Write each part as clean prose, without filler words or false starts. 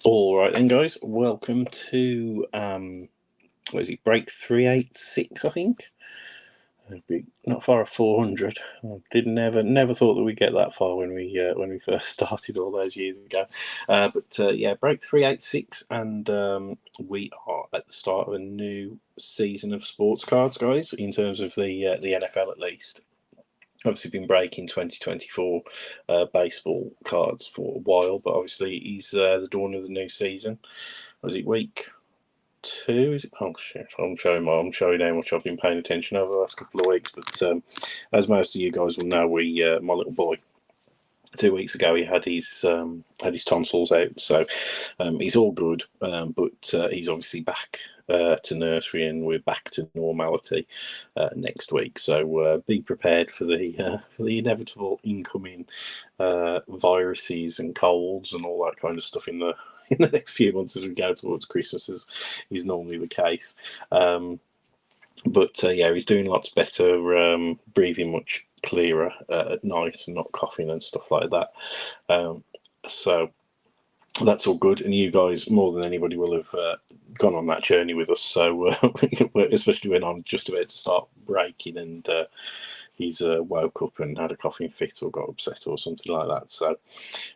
All right then, guys. Welcome to what is it? Break 386, I think. Not far off 400. I did never thought that we'd get that far when we first started all those years ago. Yeah, break 386, and we are at the start of a new season of sports cards, guys. In terms of the NFL, at least. Obviously been breaking 2024 baseball cards for a while, but obviously he's the dawn of the new season. Was it week 2? Is it? Oh shit! I'm showing how much I've been paying attention over the last couple of weeks. But as most of you guys will know, my little boy, 2 weeks ago, he had his tonsils out, so he's all good, but he's obviously back to nursery, and we're back to normality next week. So be prepared for the inevitable incoming viruses and colds and all that kind of stuff in the next few months as we go towards Christmas, as is normally the case. Yeah, he's doing lots better, breathing much clearer at night and not coughing and stuff like that. So that's all good, and you guys more than anybody will have gone on that journey with us. So especially when I'm just about to start breaking, and he's woke up and had a coughing fit or got upset or something like that. So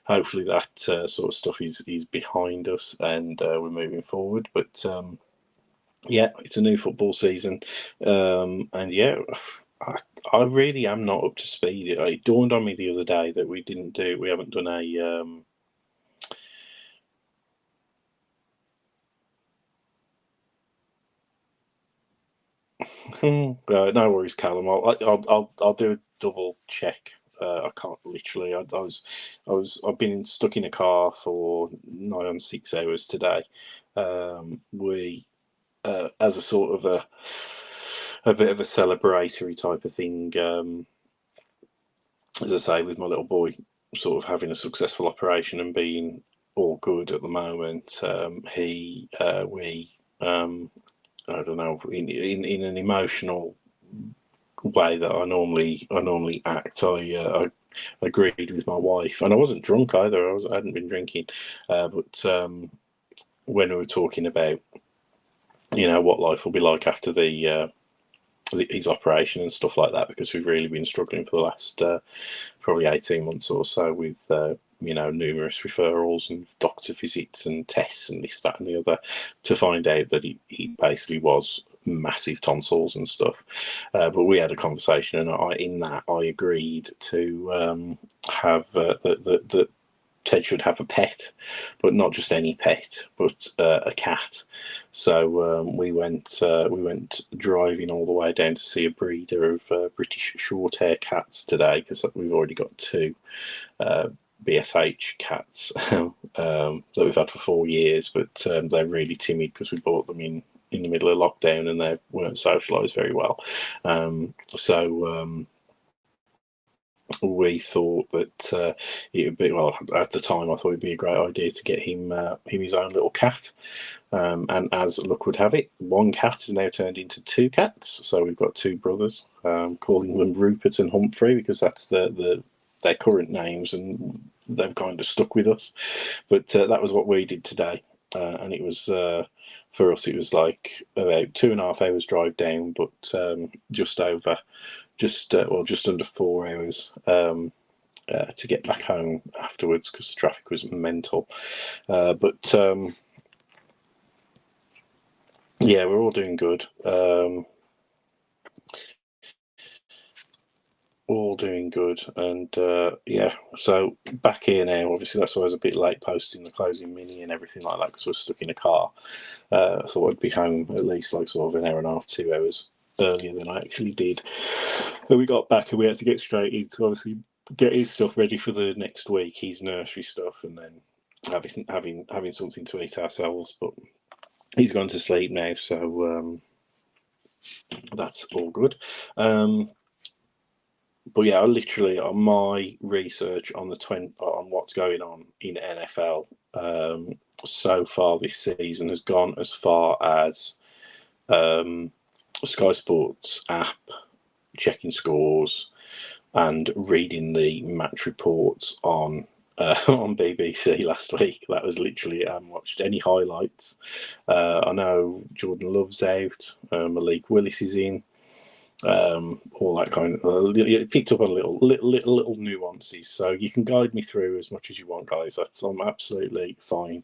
hopefully that sort of stuff is behind us, and we're moving forward. But yeah, it's a new football season, and yeah, I really am not up to speed. It dawned on me the other day that we haven't done a no worries, Callum. I'll do a double check. I can't literally. I've been stuck in a car for nigh on 6 hours today. We as a sort of a bit of a celebratory type of thing. As I say, with my little boy sort of having a successful operation and being all good at the moment, we I don't know, in an emotional way that I normally act. I agreed with my wife, and I wasn't drunk either. I hadn't been drinking, but when we were talking about what life will be like after his operation and stuff like that, because we've really been struggling for the last probably 18 months or so with numerous referrals and doctor visits and tests and this, that, and the other, to find out that he basically was massive tonsils and stuff. But we had a conversation, and I agreed to have that Ted should have a pet, but not just any pet, but a cat. So we went driving all the way down to see a breeder of British Shorthair cats today, because we've already got two BSH cats that we've had for 4 years, but they're really timid because we bought them in the middle of lockdown, and they weren't socialised very well. we thought that it would be, well, at the time I thought it'd be a great idea to get him his own little cat. And as luck would have it, one cat has now turned into two cats. So we've got two brothers, calling them Rupert and Humphrey because that's their current names, and they've kind of stuck with us. But that was what we did today, and it was for us. It was like about 2.5 hours drive down, but just under 4 hours to get back home afterwards because the traffic was mental. But yeah, we're all doing good. All doing good, and yeah, so back here now. Obviously, that's why I was a bit late posting the closing mini and everything like that because I was stuck in a car. I thought I'd be home at least like sort of an hour and a half, 2 hours earlier than I actually did. And we got back and we had to get straight into obviously get his stuff ready for the next week, his nursery stuff, and then having something to eat ourselves. But he's gone to sleep now, so that's all good. But yeah, literally on my research on on what's going on in NFL so far this season has gone as far as Sky Sports app, checking scores, and reading the match reports on on BBC last week. That was literally, I haven't watched any highlights. I know Jordan Love's out, Malik Willis is in. All that kind of it picked up on little nuances, so you can guide me through as much as you want, guys. I'm absolutely fine.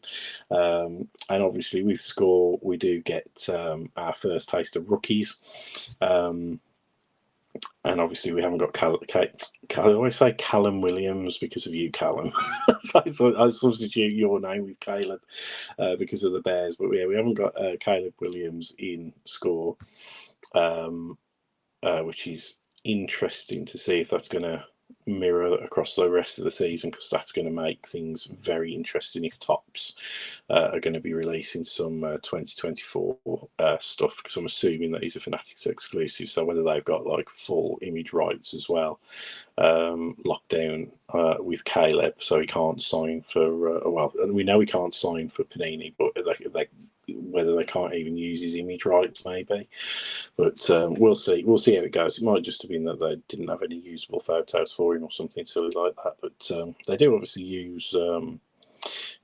And obviously with Score we do get our first taste of rookies, and obviously we haven't got I always say Callum Williams because of you, Callum. So I substitute your name with Caleb because of the Bears, but yeah, we haven't got Caleb Williams in Score. Which is interesting to see if that's going to mirror across the rest of the season, because that's going to make things very interesting if Tops are going to be releasing some 2024 stuff, because I'm assuming that he's a Fanatics exclusive, so whether they've got like full image rights as well, lockdown with Caleb, so he can't sign for well, we know he can't sign for Panini, but whether they can't even use his image rights, maybe. But we'll see how it goes. It might just have been that they didn't have any usable photos for him or something silly like that. But they do obviously use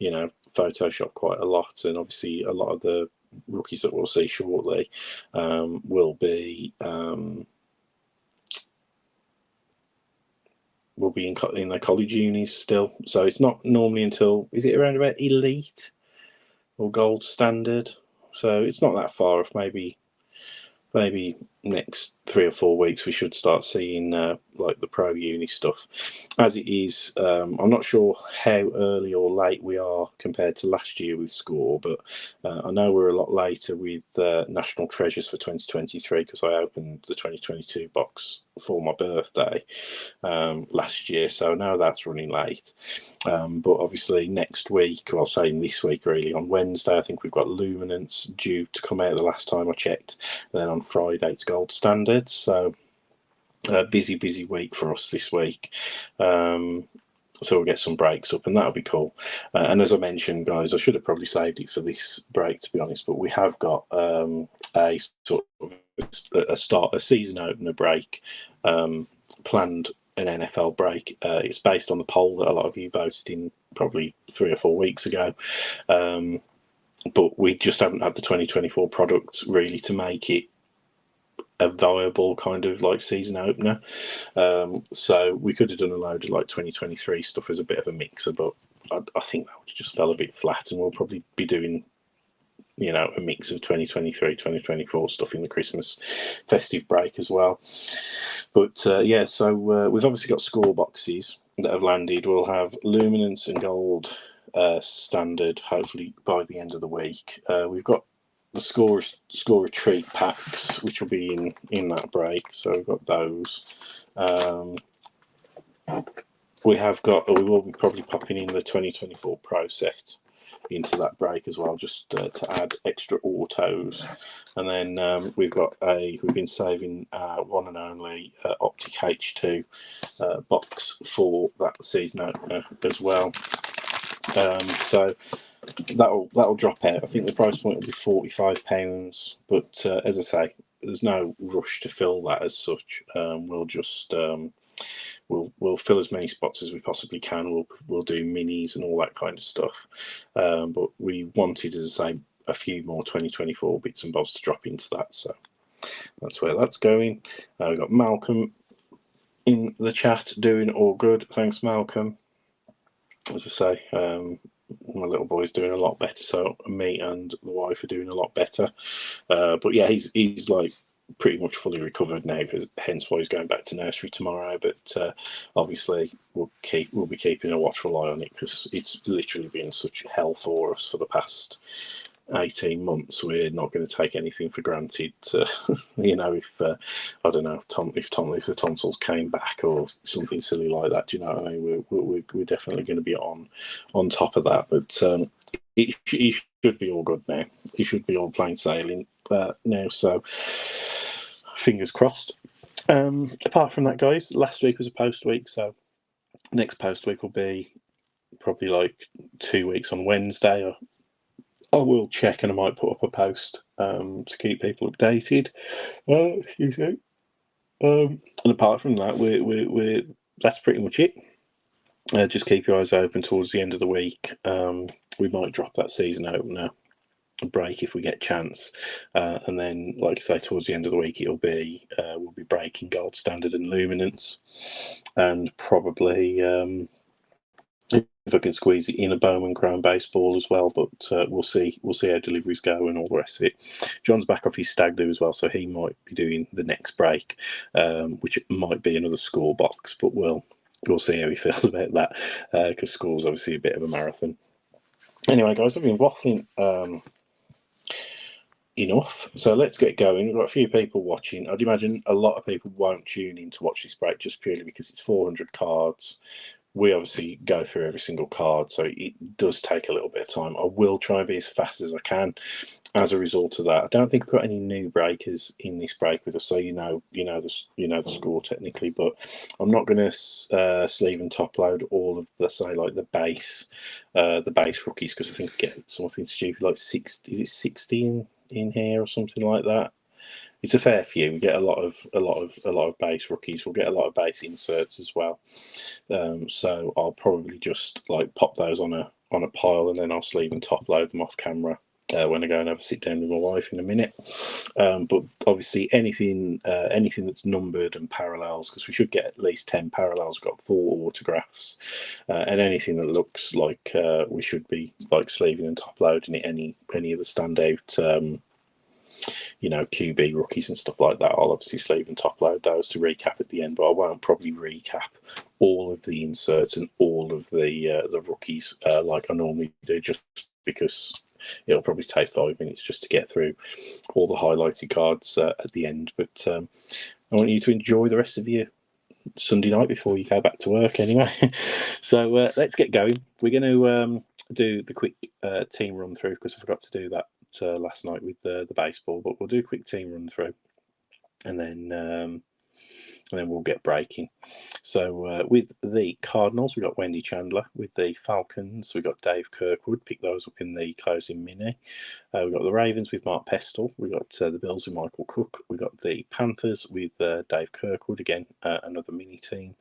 Photoshop quite a lot, and obviously a lot of the rookies that we'll see shortly will be in their college unis still. So it's not normally until, is it around about elite or gold standard? So it's not that far off. Maybe next 3 or 4 weeks we should start seeing like the pro uni stuff. As it is, I'm not sure how early or late we are compared to last year with Score, but I know we're a lot later with National Treasures for 2023 because I opened the 2022 box for my birthday last year, so now that's running late. But obviously next week, or I'll say this week really, on Wednesday I think we've got Luminance due to come out the last time I checked, and then on Friday it's Gold Standard, so busy week for us this week. So we'll get some breaks up, and that'll be cool. And as I mentioned, guys, I should have probably saved it for this break, to be honest, but we have got a sort of a season opener break planned, an NFL break. It's based on the poll that a lot of you voted in probably 3 or 4 weeks ago. But we just haven't had the 2024 products really to make it a viable kind of like season opener. So we could have done a load of like 2023 stuff as a bit of a mixer, but I think that would just fell a bit flat, and we'll probably be doing a mix of 2023 2024 stuff in the Christmas festive break as well. But yeah, so we've obviously got Score boxes that have landed. We'll have Luminance and Gold standard hopefully by the end of the week. We've got the score retreat packs, which will be in that break, so we've got those. We will be probably popping in the 2024 Pro set into that break as well, just to add extra autos. And then we've been saving one and only Optic H2 box for that season opener as well. So that'll drop out. I think the price point will be £45, but as I say, there's no rush to fill that as such. We'll just we'll fill as many spots as we possibly can. We'll do minis and all that kind of stuff. But we wanted, as I say, a few more 2024 bits and bobs to drop into that. So that's where that's going. We've got Malcolm in the chat doing all good. Thanks, Malcolm. As I say, my little boy's doing a lot better, so me and the wife are doing a lot better. But yeah, he's like pretty much fully recovered now, hence why he's going back to nursery tomorrow. But obviously we'll be keeping a watchful eye on it, because it's literally been such hell for us for the past 18 months. We're not going to take anything for granted. You know, if I don't know, if the tonsils came back or something silly like that, do you know what I mean? We're definitely going to be on top of that. But it should be all good now. It should be all plain sailing now. So fingers crossed. Apart from that, guys, last week was a post week, so next post week will be probably like 2 weeks on Wednesday. I will check, and I might put up a post to keep people updated. Excuse me. And apart from that, we're that's pretty much it. Just keep your eyes open towards the end of the week. We might drop that season opener break if we get a chance, and then, like I say, towards the end of the week, we'll be breaking Gold Standard and Luminance, and probably. If I can squeeze it in, a Bowman Chrome baseball as well, but we'll see how deliveries go and all the rest of it. John's back off his stag do as well, so he might be doing the next break, which might be another score box, but we'll see how he feels about that, because school's obviously a bit of a marathon. Anyway, guys, I've been waffling enough, so let's get going. We've got a few people watching. I'd imagine a lot of people won't tune in to watch this break just purely because it's 400 cards. We obviously go through every single card, so it does take a little bit of time. I will try and be as fast as I can. As a result of that, I don't think we've got any new breakers in this break with us, so you know the score technically. But I'm not going to sleeve and top load all of the, say, like the base rookies, because I think we get something stupid like 60. Is it 60 in here or something like that? It's a fair few. We get a lot of base rookies. We'll get a lot of base inserts as well. So I'll probably just like pop those on a pile, and then I'll sleeve and top load them off camera when I go and have a sit down with my wife in a minute. But obviously anything that's numbered and parallels, because we should get at least 10 parallels. We've got 4 autographs, and anything that looks like we should be like sleeving and top loading it. Any of the standout. QB rookies and stuff like that, I'll obviously sleeve and top load those to recap at the end, but I won't probably recap all of the inserts and all of the rookies like I normally do, just because it'll probably take 5 minutes just to get through all the highlighted cards at the end. But I want you to enjoy the rest of your Sunday night before you go back to work anyway. So let's get going. We're going to do the quick team run through, because I forgot to do that last night with the baseball, but we'll do a quick team run through, and then we'll get breaking. So with the Cardinals, we got Wendy Chandler. With the Falcons, we got Dave Kirkwood. Pick those up in the closing mini. We got the Ravens with Mark Pestle. We got the Bills with Michael Cook. We got the Panthers with Dave Kirkwood, again another mini team.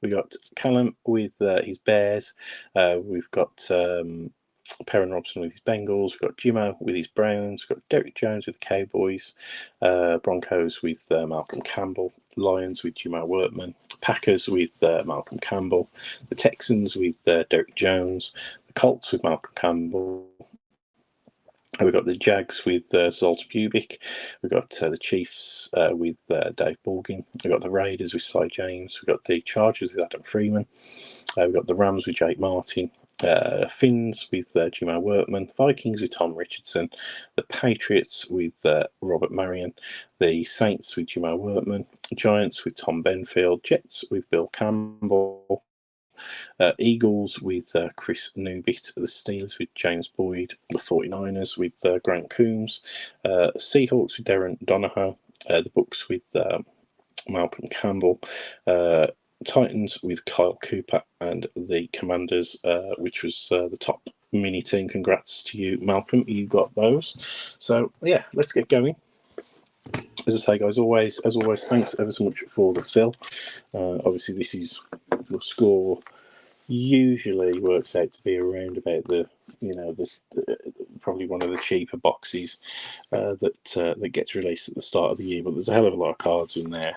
We got Callum with his Bears. We've got Perrin Robson with his Bengals. We've got Jimmo with his Browns. We've got Derek Jones with the Cowboys. Broncos with Malcolm Campbell. Lions with Jimmo Wortman. Packers with Malcolm Campbell. The Texans with Derek Jones. The Colts with Malcolm Campbell. We've got the Jags with Zolta Bubic. We've got the Chiefs with Dave Borgin. We've got the Raiders with Cy James. We've got the Chargers with Adam Freeman. We've got the Rams with Jake Martin. Finns with Jimmo Wortman. Vikings with Tom Richardson. The Patriots with Robert Marion. The Saints with Jimmo Wortman. Giants with Tom Benfield. Jets with Bill Campbell. Eagles with Chris Newbitt, the Steelers with James Boyd, the 49ers with Grant Coombs, Seahawks with Darren Donahoe, the Bucks with Malcolm Campbell, Titans with Kyle Cooper, and the Commanders, which was the top mini team. Congrats to you, Malcolm. You got those. So yeah, let's get going. As I say, guys, as always, thanks ever so much for the fill. Obviously, this is the score. Usually works out to be around about the probably one of the cheaper boxes that gets released at the start of the year. But there's a hell of a lot of cards in there.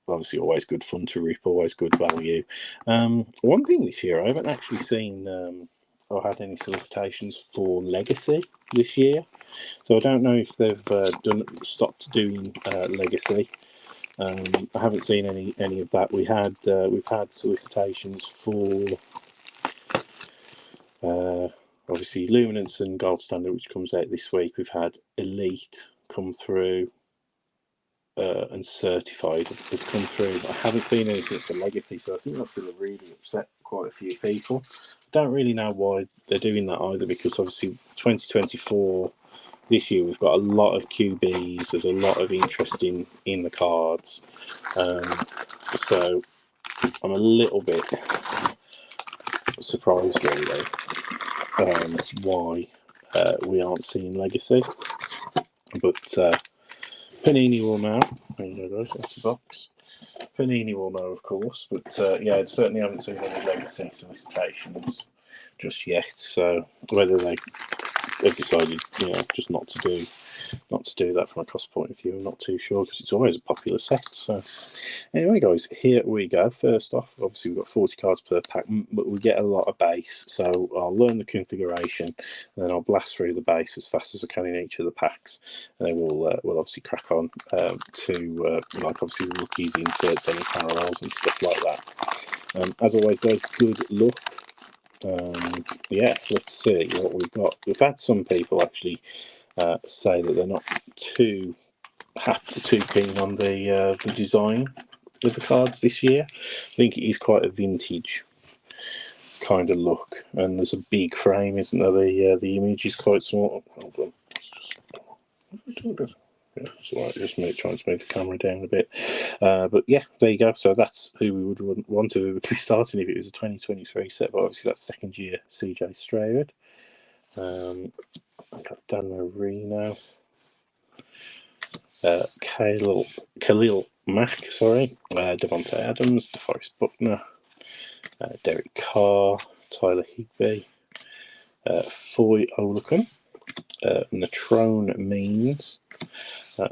Obviously, always good fun to rip, always good value. One thing this year, I haven't actually seen or had any solicitations for Legacy this year, so I don't know if they've stopped doing Legacy. I haven't seen any of that. We've had solicitations for obviously Luminance and Gold Standard, which comes out this week. We've had Elite come through and Certified has come through. I haven't seen anything for Legacy, so I think that's going to really upset quite a few people. Don't really know why they're doing that either, because obviously 2024 this year we've got a lot of QBs. There's a lot of interest in the cards, so I'm a little bit surprised really why we aren't seeing Legacy, but Panini will know. There you go, guys, that's the box. Panini will know, of course, but yeah, I certainly haven't seen any Legacy solicitations just yet. So whether they've decided, just not to do that from a cost point of view, I'm not too sure, because it's always a popular set. So anyway, guys, here we go. First off, obviously we've got 40 cards per pack, but we get a lot of base, so I'll learn the configuration and then I'll blast through the base as fast as I can in each of the packs, and then we'll obviously crack on to like obviously the rookies, inserts, any parallels and stuff like that. As always, guys, good luck. Yeah, let's see what we've got. We've had some people actually say that they're not too keen on the design of the cards this year. I think it is quite a vintage kind of look, and there's a big frame, isn't there? The image is quite small. Hold on. Yeah, it's all right, just trying to move the camera down a bit. But yeah, there you go. So that's who we would want to be starting if it was a 2023 set, but obviously that's second year CJ Stroud. I've got Dan Marino. Khalil Mack, Devontae Adams, DeForest Buckner, Derek Carr, Tyler Higbee, Foy Olukun, Natrone Means,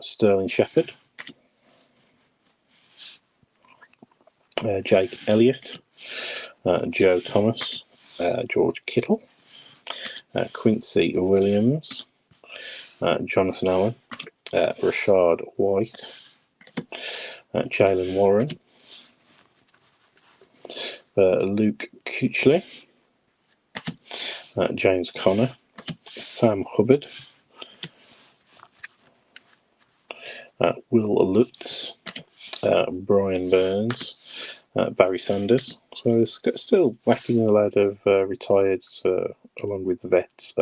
Sterling Shepard, Jake Elliott, Joe Thomas, George Kittle, Quincy Williams, Jonathan Allen, Rashad White, Jalen Warren, Luke Kuechly, James Conner, Sam Hubbard, Will Lutz, Brian Burns, Barry Sanders. So there's still whacking a load of retired, along with the vets,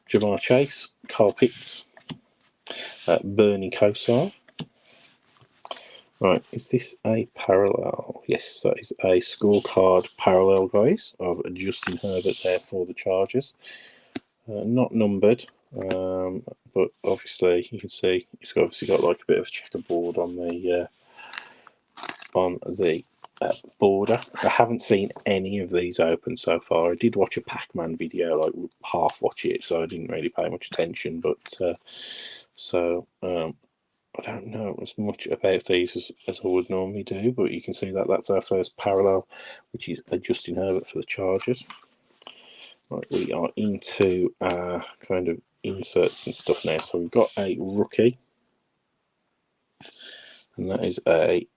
Jamar Chase, Carl Pitts, Bernie Kosar. Right, is this a parallel? Yes, that is a scorecard parallel, guys, of Justin Herbert there for the Chargers. Not numbered, but obviously you can see it's obviously got like a bit of a checkerboard on the border. I haven't seen any of these open so far. I did watch a Pac-Man video, like half watch it, so I didn't really pay much attention. But I don't know as much about these as I would normally do, but you can see that that's our first parallel, which is Justin Herbert for the Chargers. Right, we are into kind of inserts and stuff now. So we've got a rookie, and that is a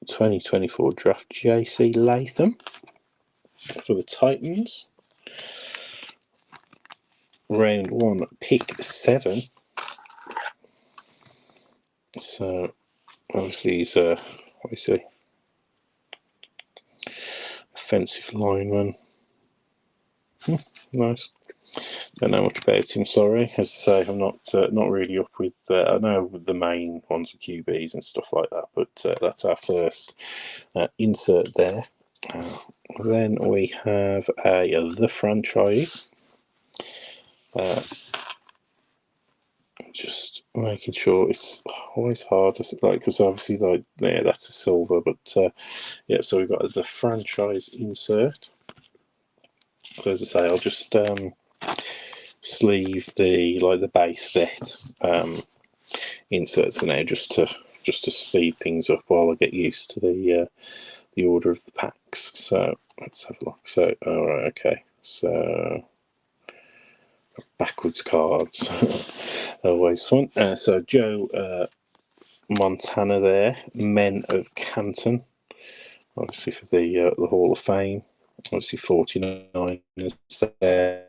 2024 draft JC Latham for the Titans. Round 1, pick 7. So obviously he's what is he? offensive lineman. Nice. Don't know much about him. Sorry, as I say, I'm not really up with. I know the main ones are QBs and stuff like that, but that's our first insert there. Then we have the franchise. Just making sure it's always hard, because obviously, that's a silver, but yeah. So we've got the franchise insert. So as I say, I'll just sleeve the base vet inserts now, just to speed things up while I get used to the order of the packs. So let's have a look. So all right, okay. So backwards cards, always fun. So Joe Montana there, Men of Canton, obviously for the Hall of Fame. Obviously 49 is there.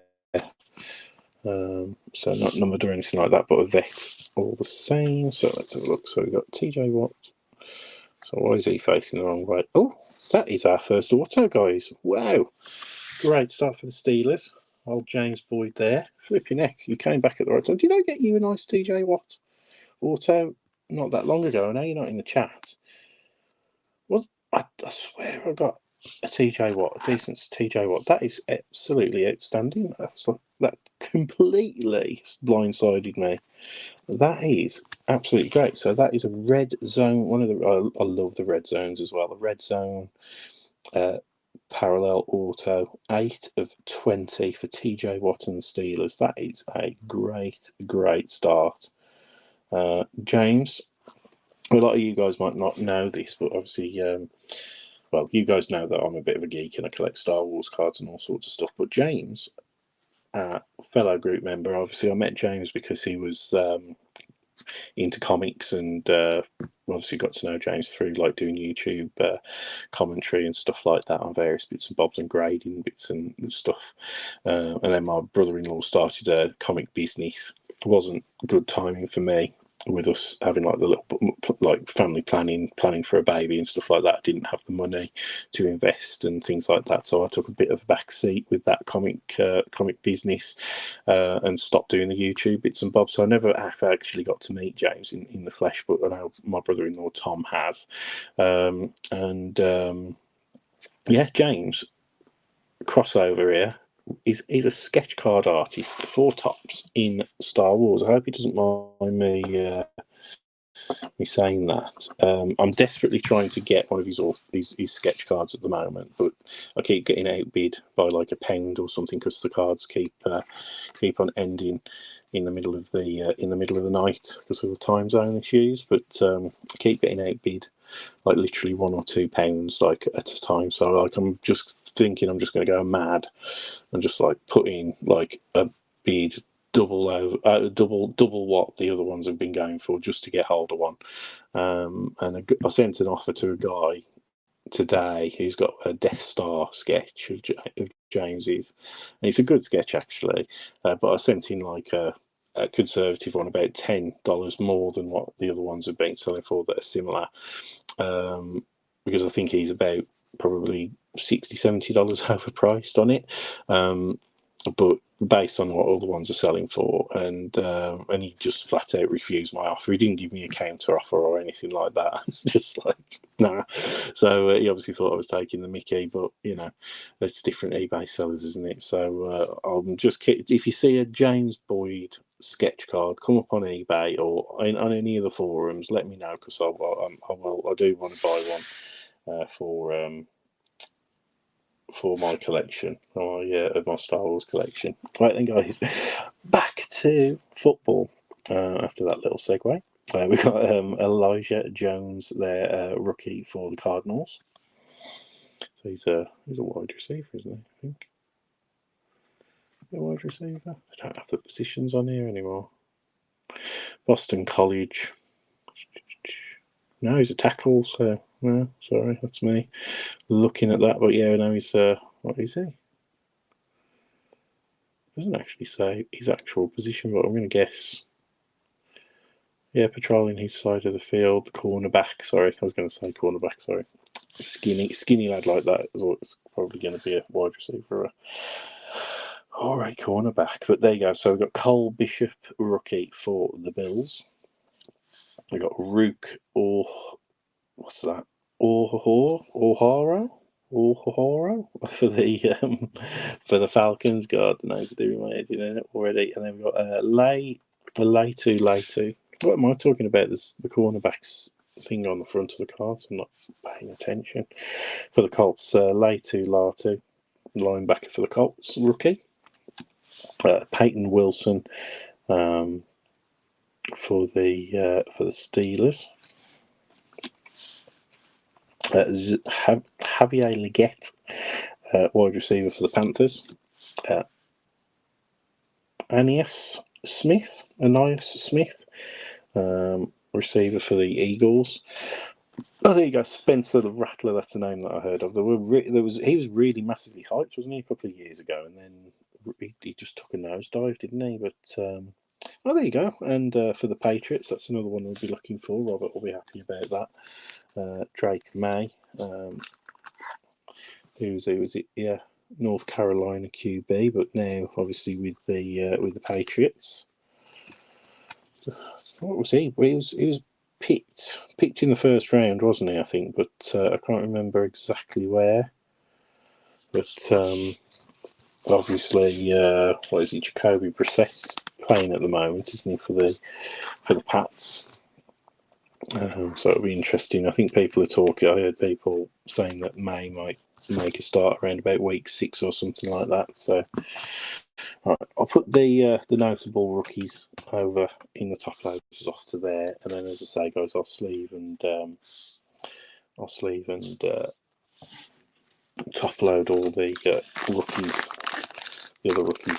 So not numbered or anything like that, but a vet all the same. So let's have a look. So we've got TJ Watt. So why is he facing the wrong way? Oh, that is our first auto, guys. Wow. Great start for the Steelers. Old James Boyd there. Flip your neck. You came back at the right time. Did I get you a nice TJ Watt auto not that long ago? I know you're not in the chat. I swear I got a TJ Watt, a decent TJ Watt. That is absolutely outstanding. That completely blindsided me. That is absolutely great. So that is a red zone. I love the red zones as well. The red zone parallel auto, 8 of 20 for TJ Watt and Steelers. That is a great start. James, a lot of you guys might not know this, but obviously, well, you guys know that I'm a bit of a geek and I collect Star Wars cards and all sorts of stuff. But James, fellow group member, obviously I met James because he was into comics, and obviously got to know James through doing YouTube commentary and stuff like that on various bits and bobs and grading bits and stuff. And then my brother-in-law started a comic business. It wasn't good timing for me, with us having the little family planning for a baby and stuff like that. I didn't have the money to invest and things like that, so I took a bit of a back seat with that comic business, and stopped doing the YouTube bits and bobs. So I never have actually got to meet James in the flesh, but I know my brother-in-law Tom has. Yeah, James, crossover here. He's a sketch card artist, 4 tops in Star Wars. I hope he doesn't mind me saying that. I'm desperately trying to get one of his sketch cards at the moment, but I keep getting outbid by a pound or something, because the cards keep on ending in the middle of the night because of the time zone issues. But I keep getting outbid literally £1 or £2 at a time. So I'm just thinking I'm just going to go mad and just put in a bid double what the other ones have been going for, just to get hold of one. And I sent an offer to a guy today who's got a Death Star sketch of James's, and it's a good sketch actually, but I sent in a conservative one, about $10 more than what the other ones have been selling for that are similar, because I think he's about probably $60-70 overpriced on it, but based on what other ones are selling for, and he just flat out refused my offer. He didn't give me a counter offer or anything like that. It's just nah. So he obviously thought I was taking the mickey, but it's different eBay sellers, isn't it? So I'm just, if you see a James Boyd sketch card come up on eBay or on any of the forums, let me know, because I do want to buy one for my collection, my Star Wars collection. Right then, guys, back to football. After that little segue, we've got Elijah Jones there, rookie for the Cardinals. So he's a wide receiver, isn't he? I think a wide receiver. I don't have the positions on here anymore. Boston College. No, he's a tackle. So no, sorry, that's me looking at that. But yeah, no, he's what is he? Doesn't actually say his actual position, but I'm going to guess. Yeah, patrolling his side of the field, cornerback. Sorry, I was going to say cornerback. Sorry. skinny lad like that is always probably going to be a wide receiver or a cornerback. But there you go. So we've got Cole Bishop, rookie for the Bills. We've got Rook or what's that? O'Hara for the Falcons. God, the names are doing my head in already. And then we've got Latu. What am I talking about? There's the cornerbacks thing on the front of the cards. I'm not paying attention. For the Colts, Latu, linebacker for the Colts, rookie. Peyton Wilson for the Steelers. Javier Leggett, wide receiver for the Panthers. Aeneas Smith, receiver for the Eagles. Oh, there you go, Spencer the Rattler. That's a name that I heard of. He was really massively hyped, wasn't he, a couple of years ago, and then he just took a nosedive, didn't he? But oh, there you go. And for the Patriots, that's another one we'll be looking for. Robert will be happy about that. Drake May, who was it? Yeah, North Carolina QB, but now obviously with the Patriots. What was he? He was picked in the first round, wasn't he? I think, but I can't remember exactly where. But obviously, what is he? Jacoby Brissett playing at the moment, isn't he, for the Pats? So it'll be interesting. I think people are talking. I heard people saying that May might make a start around about week 6 or something like that. So, all right, I'll put the notable rookies over in the top loaders off to there, and then, as I say, guys, I'll sleeve and top load all the rookies, the other rookies,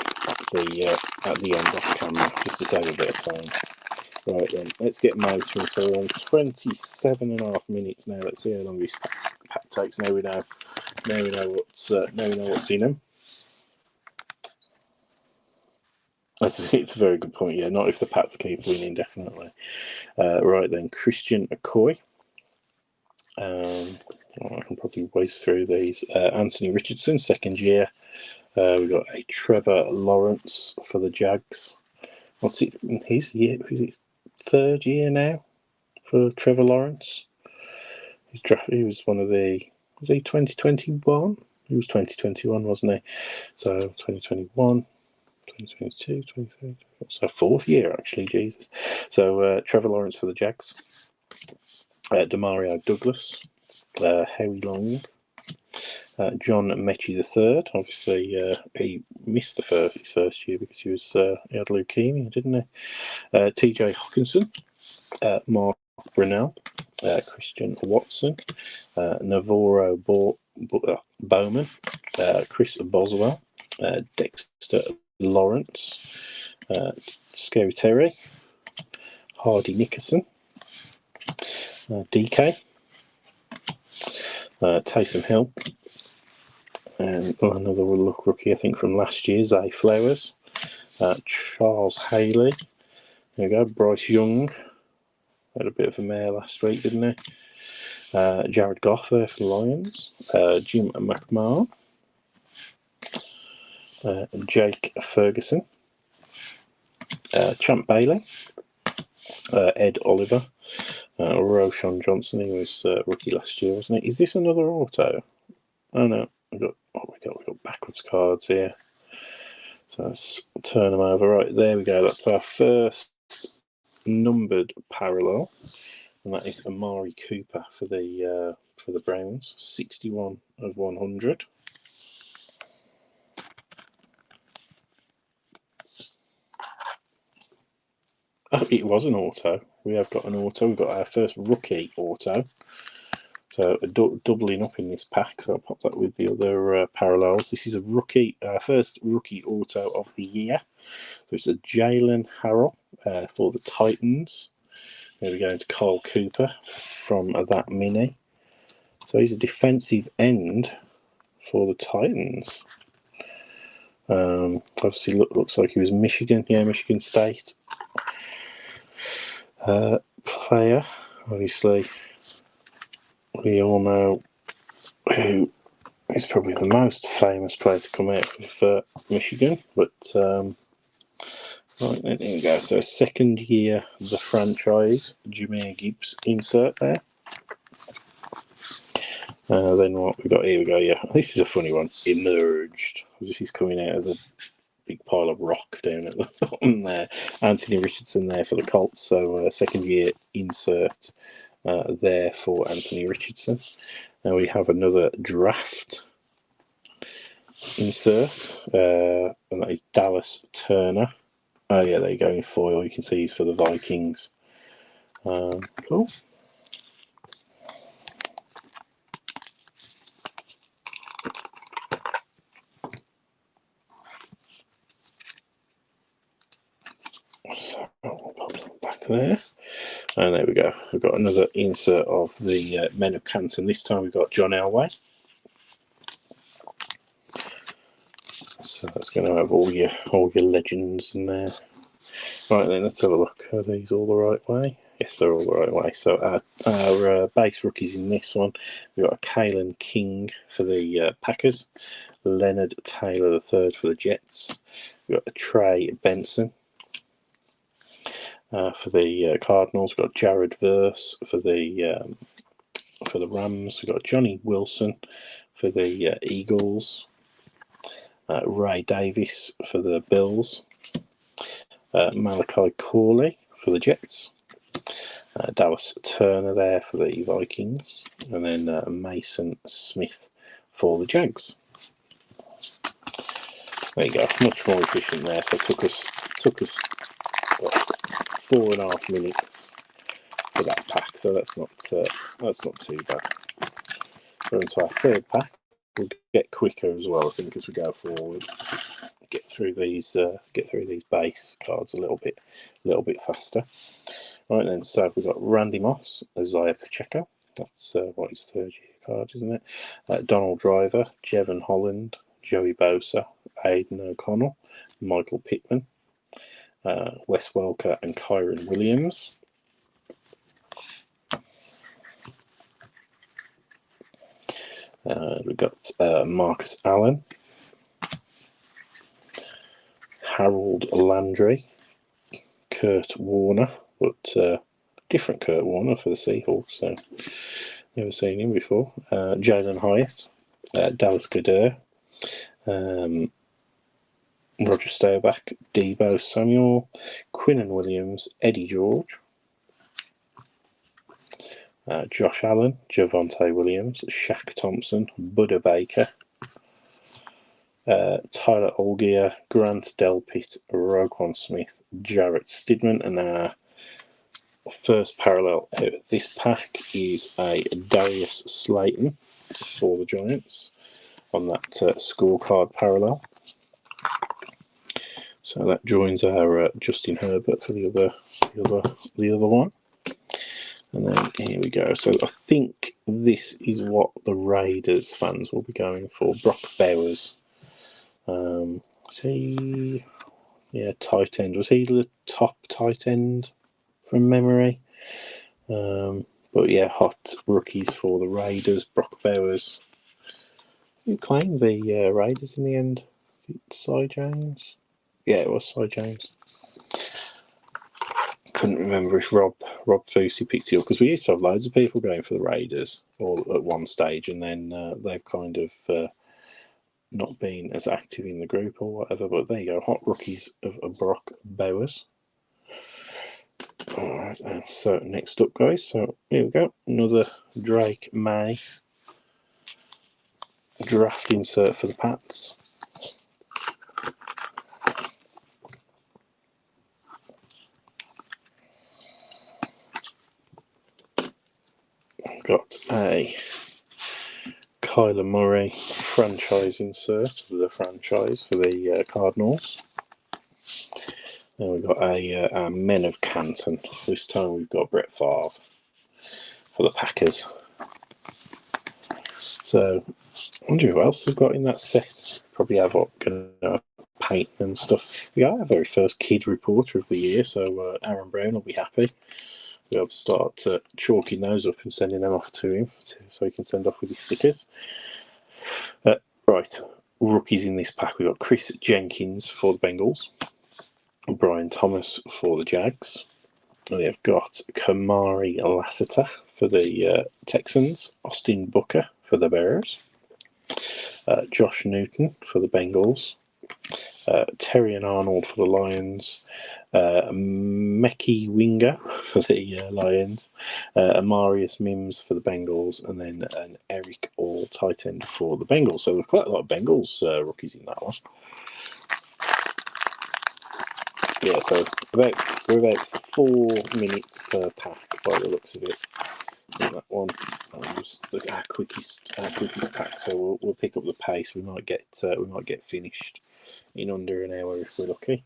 at the end off camera, just to save a bit of time. Right then, let's get motoring. So we're on 27.5 minutes now. Let's see how long this pack takes. Now we know what's in them. It's a very good point. Yeah, not if the Pats keep winning, definitely. Right then, Christian McCoy. I can probably whiz through these. Anthony Richardson, second year. We've got a Trevor Lawrence for the Jags. What's it? His year? Is it third year now for Trevor Lawrence? He was one of the. Was he 2021? He was 2021, wasn't he? So 2021, 2022, 2023. So fourth year actually, Jesus. So Trevor Lawrence for the Jags. Demario Douglas, Howie Long, John Mechie III. Obviously, he missed his first year because he had leukemia, didn't he? TJ Hawkinson, Mark Brunell, Christian Watson, Navarro Bowman, Chris Boswell, Dexter Lawrence, Scary Terry, Hardy Nickerson, DK, Taysom Hill, and another rookie, I think, from last year, Zay Flowers, Charles Haley. There we go, Bryce Young. Had a bit of a mare last week, didn't he? Jared Goff there for the Lions. Jim McMahon. Jake Ferguson. Champ Bailey. Ed Oliver. Roshan Johnson, he was rookie last year, wasn't he? Is this another auto? Oh no, we got backwards cards here. So let's turn them over. Right, there we go. That's our first numbered parallel, and that is Amari Cooper for the Browns, 61 of 100. Oh, it was an auto. We have got an auto. We've got our first rookie auto. So doubling up in this pack. So I'll pop that with the other parallels. This is a rookie, first rookie auto of the year. So it's a Jalen Harrell for the Titans. There we go into Kyle Cooper from that mini. So he's a defensive end for the Titans. Obviously looks like he was Michigan. Yeah, Michigan State player. Obviously, we all know who is probably the most famous player to come out of Michigan, but right, there you go. So second year, the franchise, Jahmyr Gibbs insert there. Then what we got here, we go, yeah, this is a funny one. Emerged, as if he's coming out of a big pile of rock down at the bottom there. Anthony Richardson there for the Colts, so second year insert there for Anthony Richardson. Now we have another draft insert, and that is Dallas Turner. Oh yeah, there you go in foil. You can see he's for the Vikings. Cool. So we'll pop them back there. And there we go. We've got another insert of the Men of Canton. This time we've got John Elway. So that's going to have all your legends in there. Right then, let's have a look. Are these all the right way? Yes, they're all the right way. So our base rookies in this one, we've got a Kalen King for the Packers, Leonard Taylor III for the Jets. We've got a Trey Benson for the Cardinals. We've got Jared Verse for the Rams. We've got Johnny Wilson for the Eagles. Ray Davis for the Bills. Malachi Corley for the Jets. Dallas Turner there for the Vikings. And then Mason Smith for the Jags. There you go, much more efficient there. So it took us what, 4.5 minutes for that pack. So that's not too bad. We're into our third pack. We'll get quicker as well, I think, as we go forward. Get through these base cards a little bit faster. Right then, so we've got Randy Moss, Isaiah Pacheco. That's his third year card, isn't it? Donald Driver, Jevon Holland, Joey Bosa, Aidan O'Connell, Michael Pittman, Wes Welker, and Kyron Williams. We've got Marcus Allen, Harold Landry, Kurt Warner, but different Kurt Warner for the Seahawks, so never seen him before. Jalen Hyatt, Dallas Goedert, Roger Staubach, Deebo Samuel, Quinnen Williams, Eddie George, Josh Allen, Javonte Williams, Shaq Thompson, Buda Baker, Tyler Allgeier, Grant Delpit, Roquan Smith, Jarrett Stidman, and our first parallel out of this pack is a Darius Slayton for the Giants on that scorecard parallel. So that joins our Justin Herbert for the other one. And then here we go. So I think this is what the Raiders fans will be going for. Brock Bowers. Tight end. Was he the top tight end from memory? But yeah, hot rookies for the Raiders. Brock Bowers. Who claimed the Raiders in the end? Cy James? Yeah, it was Cy James. Couldn't remember if Rob Fousey picked it up, because we used to have loads of people going for the Raiders all at one stage, and then they've kind of not been as active in the group or whatever. But there you go, hot rookies of Brock Bowers. All right, so next up, guys. So here we go, another Drake May draft insert for the Pats. Got a Kyler Murray franchise insert of the franchise for the Cardinals. Then we've got a Men of Canton. This time we've got Brett Favre for the Packers. So I wonder who else we've got in that set. Probably have Peyton and stuff. We are our very first kid reporter of the year, so Aaron Brown will be happy. be able to start chalking those up and sending them off to him so he can send off with his stickers. Right, rookies in this pack. We've got Chris Jenkins for the Bengals, Brian Thomas for the Jags. We have got Kamari Lassiter for the Texans, Austin Booker for the Bears, Josh Newton for the Bengals, Terry and Arnold for the Lions, Mekhi Winger for the Lions, Amarius Mims for the Bengals, and then an Eric All tight end for the Bengals. So there's quite a lot of Bengals rookies in that one. Yeah, so we're about 4 minutes per pack by the looks of it. In that one, our quickest pack. So we'll pick up the pace. We might get finished in under an hour if we're lucky.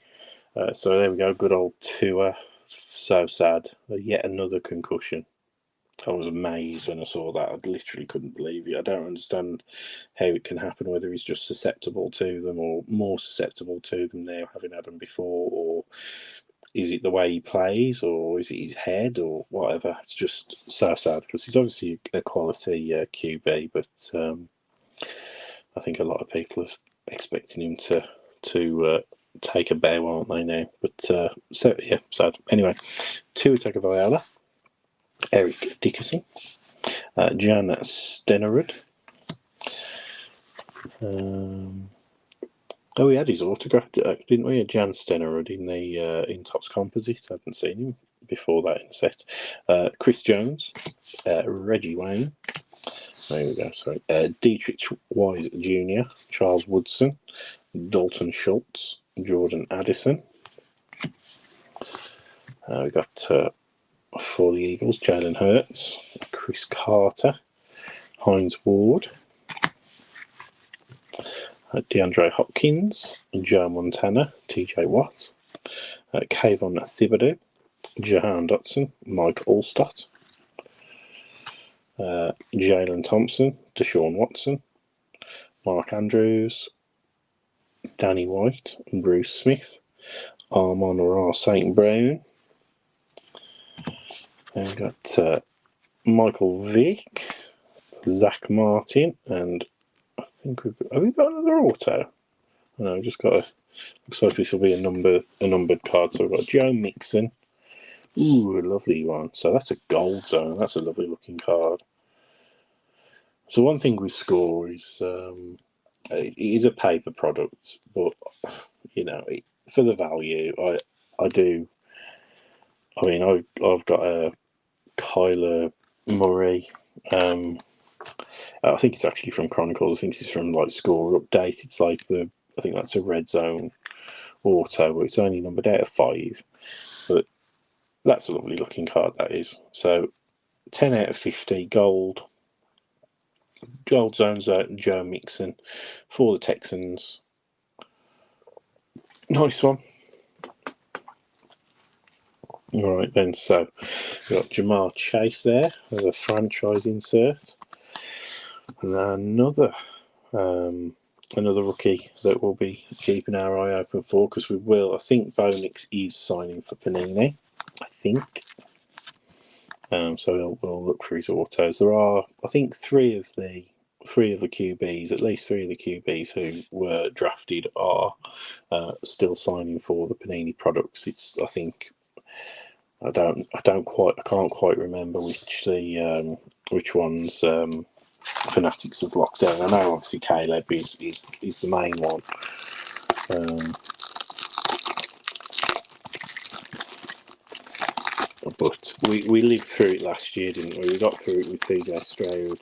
So there we go. Good old Tua. So sad. Yet another concussion. I was amazed when I saw that. I literally couldn't believe it. I don't understand how it can happen, whether he's just susceptible to them or more susceptible to them now, having had them before, or is it the way he plays, or is it his head, or whatever. It's just so sad because he's obviously a quality QB, but I think a lot of people are expecting him to take a bow, aren't they now? But so yeah, sad. Anyway, Tua Tagovailoa, Eric Dickerson, Jan Stenerud. We had his autograph, didn't we? Jan Stenerud in Topps Composite. I hadn't seen him before that in the set. Chris Jones, Reggie Wayne. There we go. Sorry, Dietrich Wise Jr., Charles Woodson, Dalton Schultz, Jordan Addison. We got for the Eagles, Jalen Hurts, Chris Carter, Hines Ward, DeAndre Hopkins, Joe Montana, TJ Watt, Kayvon Thibodeau, Jahan Dotson, Mike Allstott, Jalen Thompson, Deshaun Watson, Mark Andrews, Danny White, Bruce Smith, Amon-Ra St. Brown. Then we've got Michael Vick, Zach Martin, and I think have we got another auto? No, we've just got looks like this will be a numbered card. So we've got Joe Mixon. Ooh, a lovely one. So that's a gold zone. That's a lovely looking card. So one thing with Score is it is a paper product, but for the value, I do. I mean, I've got a Kyler Murray. I think it's actually from Chronicles. I think it's from like Score Update. It's like I think that's a red zone auto, but it's only numbered out of 5. But that's a lovely looking card, that is. So 10 out of 50 gold zones out and Joe Mixon for the Texans. Nice one. All right then, so we've got Jamar Chase there as a franchise insert. And another rookie that we'll be keeping our eye open for, because we will. I think Bo Nix is signing for Panini. I think. So we'll look for his autos. There are, I think, three of the QBs, at least 3 of the QBs who were drafted are still signing for the Panini products. It's, I think, I can't quite remember which ones Fanatics have locked down. I know obviously Caleb is the main one. But we lived through it last year, didn't we? We got through it with CJ Stroud,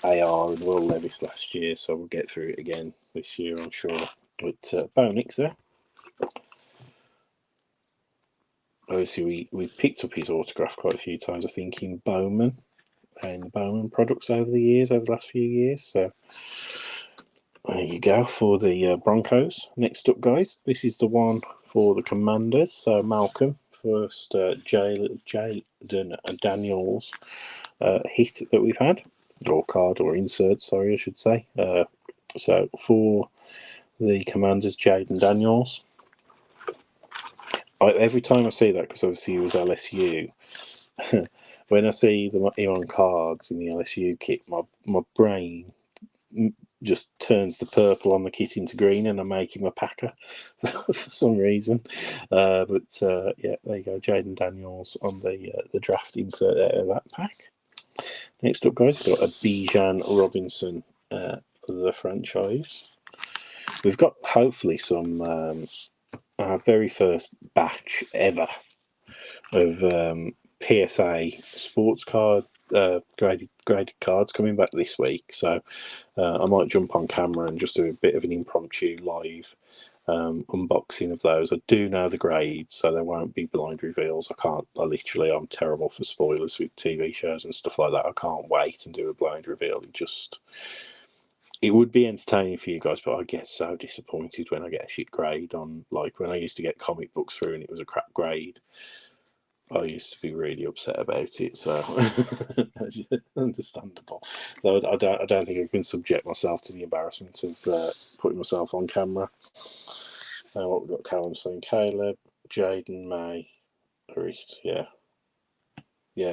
AR and Will Levis last year, so we'll get through it again this year, I'm sure. But Bo Nix there. Obviously, we picked up his autograph quite a few times, I think, in Bowman and Bowman products over the last few years. So there you go for the Broncos. Next up, guys, this is the one for the Commanders. So Malcolm, first Jaden Daniels hit that we've had, or card, or insert, sorry, I should say. So for the Commanders, Jaden Daniels. every time I see that, because obviously he was LSU, when I see him on cards in the LSU kit, my brain just turns the purple on the kit into green, and I make him a Packer for some reason. But yeah, there you go, Jaden Daniels on the draft insert there of that pack. Next up, guys, we've got a Bijan Robinson, the franchise. We've got hopefully some our very first batch ever of PSA sports card graded cards coming back this week. So I might jump on camera and just do a bit of an impromptu live unboxing of those. I do know the grades, so there won't be blind reveals. I'm terrible for spoilers with TV shows and stuff like that. I can't wait and do a blind reveal. It would be entertaining for you guys, but I get so disappointed when I get a shit grade on, like when I used to get comic books through and it was a crap grade. I used to be really upset about it, so understandable. So I don't think I can subject myself to the embarrassment of putting myself on camera. What we've got: Callum saying Caleb, Jaden, May, yeah,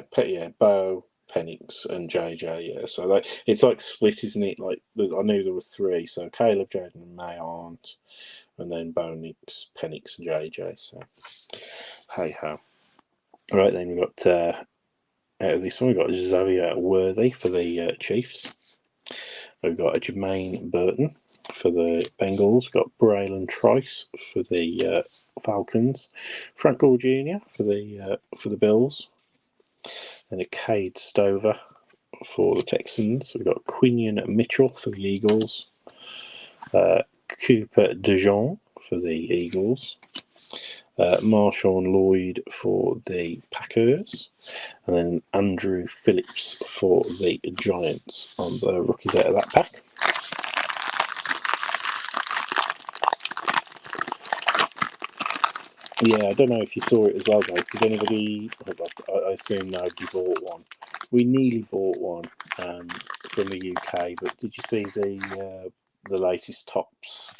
Bo, Penix, and JJ. Yeah, so it's like split, isn't it? Like I knew there were three, so Caleb, Jaden, and May aren't, and then Bo, Penix, and JJ. So hey ho. All right, then we've got out of this one, we've got Xavier Worthy for the Chiefs. We've got a Jermaine Burton for the Bengals. We've got Braylon Trice for the Falcons. Frank Gore Jr. for the Bills. And a Cade Stover for the Texans. We've got Quinion Mitchell for the Eagles. Cooper DeJean for the Eagles. Marshawn Lloyd for the Packers, and then Andrew Phillips for the Giants on the rookies out of that pack. Yeah, I don't know if you saw it as well, guys. Did anybody? I assume nobody bought one. We nearly bought one from the UK, but did you see the latest Topps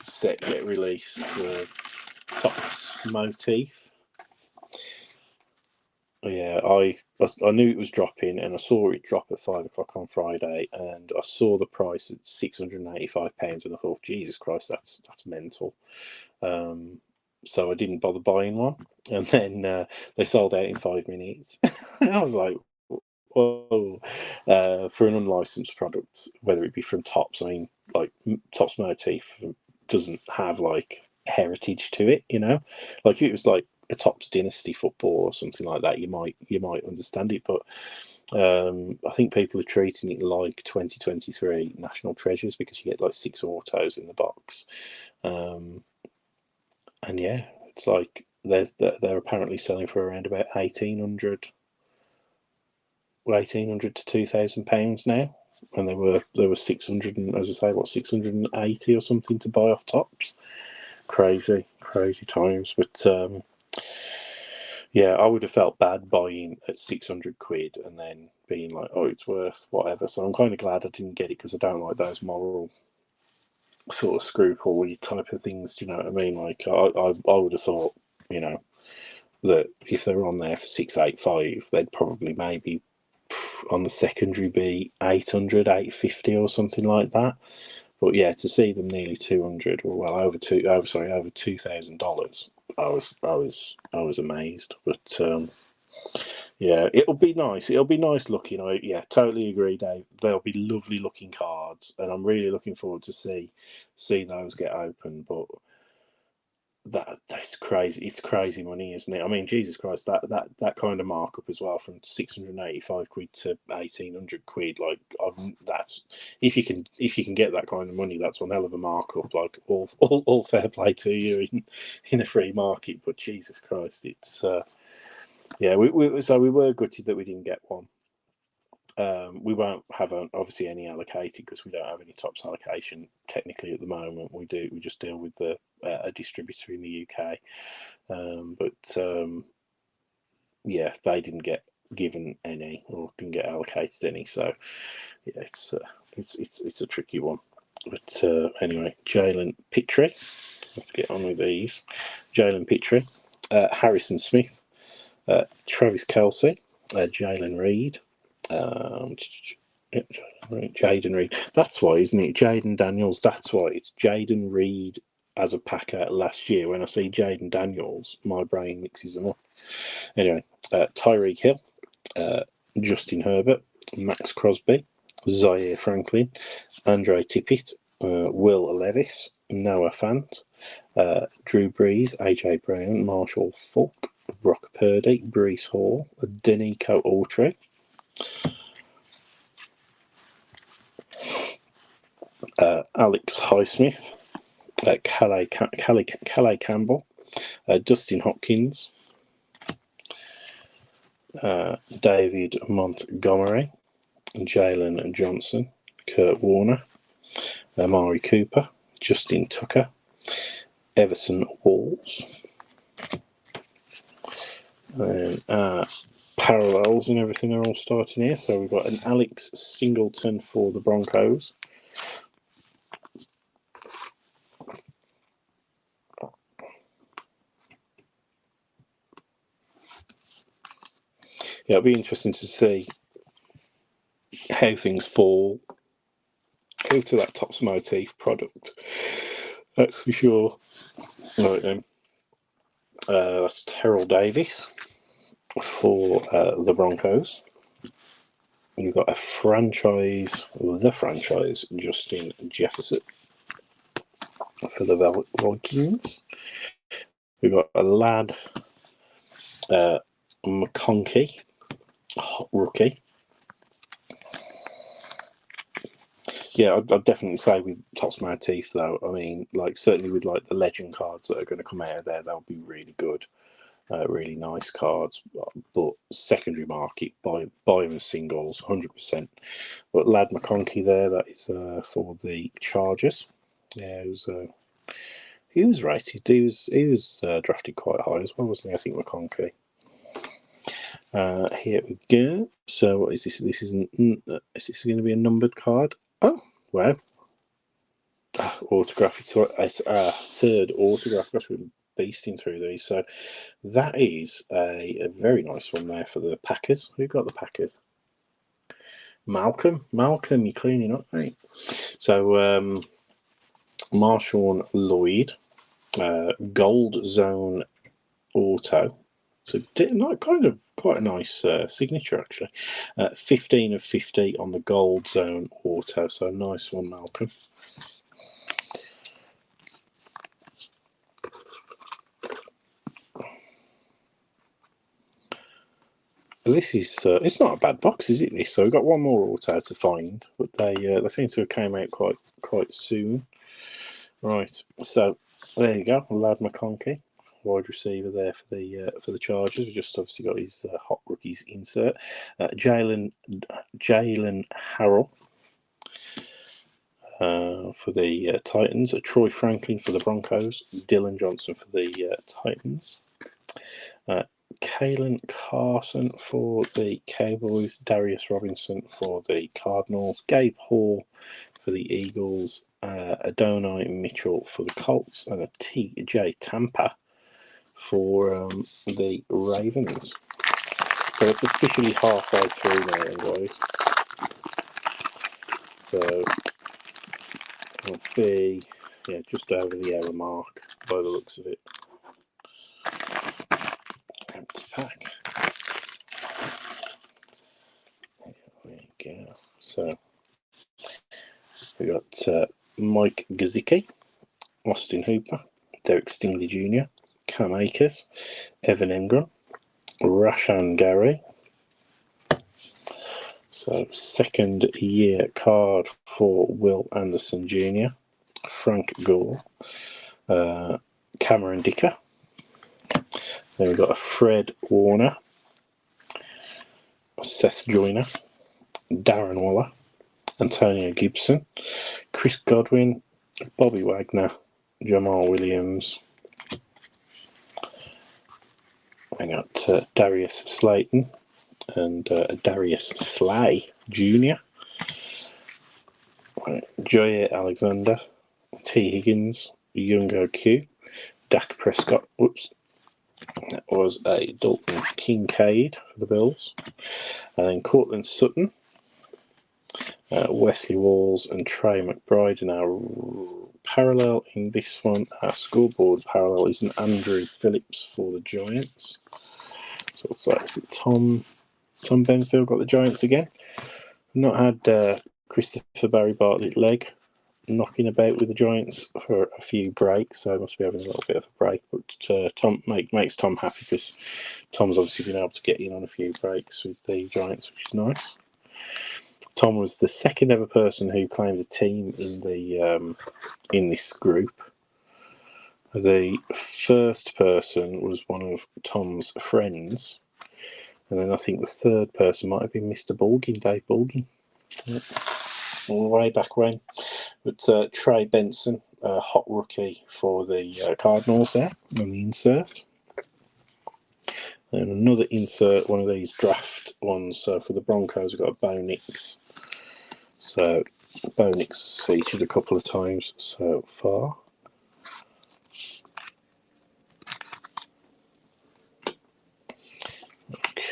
set get released? The Topps motif. Yeah, I knew it was dropping, and I saw it drop at 5 o'clock on Friday, and I saw the price at £685, and I thought, Jesus Christ, that's mental. So I didn't bother buying one, and then they sold out in 5 minutes. I was like, whoa! For an unlicensed product, whether it be from Topps, I mean, like Topps motif doesn't have like heritage to it, you know. Like if it was like a Topps Dynasty football or something like that, you might understand it. But I think people are treating it like 2023 National Treasures because you get like 6 autos in the box, and yeah, it's like they're apparently selling for around about 1,800 to £2,000 now, and there were 600 and, as I say, 680 or something to buy off Topps. Crazy times, but yeah, I would have felt bad buying at 600 quid and then being like, oh, it's worth whatever. So I'm kind of glad I didn't get it because I don't like those moral sort of scruple type of things. Do you know what I mean? Like I would have thought, you know, that if they're on there for 685, they'd probably maybe on the secondary be 800, 850 or something like that. But yeah, to see them nearly 200 or well over $2,000, I was amazed. But yeah, it'll be nice. It'll be nice looking. Yeah, totally agree, Dave. They'll be lovely looking cards, and I'm really looking forward to see those get open. But that's crazy. It's crazy money, isn't it? I mean, Jesus Christ, that kind of markup as well, from 685 quid to 1,800 quid. Like, that's if you can get that kind of money, that's one hell of a markup. Like, all fair play to you in a free market. But Jesus Christ, it's yeah. We were gutted that we didn't get one. We won't have obviously any allocated because we don't have any Topps allocation technically at the moment. We just deal with a distributor in the UK, but yeah, they didn't get given any or didn't get allocated any. So yeah, it's a tricky one. But anyway, Jalen Pitre. Let's get on with these. Jalen Pitre Harrison Smith, Travis Kelce, Jalen Reed, Jaden Reed. That's why, isn't it? Jaden Daniels. That's why it's Jaden Reed as a Packer last year. When I see Jaden Daniels, my brain mixes them up. Anyway, Tyreek Hill, Justin Herbert, Max Crosby, Zaire Franklin, Andre Tippett, Will Levis, Noah Fant, Drew Brees, AJ Brown, Marshall Falk, Brock Purdy, Breece Hall, Denico Autry, Alex Highsmith, Calais Campbell, Dustin Hopkins, David Montgomery, Jalen Johnson, Kurt Warner, Amari Cooper, Justin Tucker, Everson Walls. And parallels and everything are all starting here. So we've got an Alex Singleton for the Broncos. Yeah, it'll be interesting to see how things fall. Go to that Topps Motif product. That's for sure. Right then. That's Terrell Davis for the Broncos. You've got the franchise, Justin Jefferson for the Vikings. We've got a lad, McConkey, rookie. Yeah, I'd definitely say with Topps Motif though. I mean, like certainly with like the legend cards that are going to come out of there, they'll be really good, really nice cards. But secondary market, buy them as singles, 100%. But lad McConkey there, that is for the Chargers. Yeah, he was rated. He was drafted quite high as well, wasn't he? I think McConkey. Here we go. So what is this? This is this going to be a numbered card? Oh, wow. Autograph. It's our third autograph. Gosh, we're beasting through these. So that is a very nice one there for the Packers. Who got the Packers? Malcolm, you're cleaning up, mate. So Marshawn Lloyd, Gold Zone Auto. So kind of quite a nice signature actually. 15 of 50 on the Gold Zone Auto. So nice one, Malcolm. This is it's not a bad box, is it? This so we've got one more auto to find, but they seem to have came out quite soon. Right, so there you go, Lad McConkey, wide receiver there for the Chargers. We just obviously got his hot rookies insert. Jalen Harrell for the Titans. Troy Franklin for the Broncos. Dylan Johnson for the Titans. Kalen Carson for the Cowboys, Darius Robinson for the Cardinals, Gabe Hall for the Eagles, Adonai Mitchell for the Colts, and a TJ Tampa for the Ravens. So it's officially halfway through now, guys. So it'll be just over the hour mark by the looks of it. Empty pack. There you go. So we got Mike Gesicki, Austin Hooper, Derek Stingley Jr., Cam Akers, Evan Engram, Rashan Gary. So second year card for Will Anderson Jr., Frank Gore, Cameron Dicker. Then we've got a Fred Warner, Seth Joyner, Darren Waller, Antonio Gibson, Chris Godwin, Bobby Wagner, Jamal Williams. I got Darius Slayton and Darius Slay Jr., Jair Alexander, T. Higgins, Younghoe Q, Dak Prescott, That was a Dalton Kincaid for the Bills. And then Cortland Sutton, Wesley Walls and Trey McBride in our parallel. In this one, our scoreboard parallel is an Andrew Phillips for the Giants. So it's like, is it Tom Benfield got the Giants again? Not had Christopher Barry Bartlett leg knocking about with the Giants for a few breaks, so must be having a little bit of a break. But Tom makes Tom happy because Tom's obviously been able to get in on a few breaks with the Giants, which is nice. Tom was the second ever person who claimed a team in the in this group. The first person was one of Tom's friends, and then I think the third person might have been Mr. Bulgin, Dave Bulgin. Yep. All the way back when. But Trey Benson, hot rookie for the Cardinals there on the insert. And another insert, one of these draft ones for the Broncos, we've got Bo Nix. So Bo Nix featured a couple of times so far.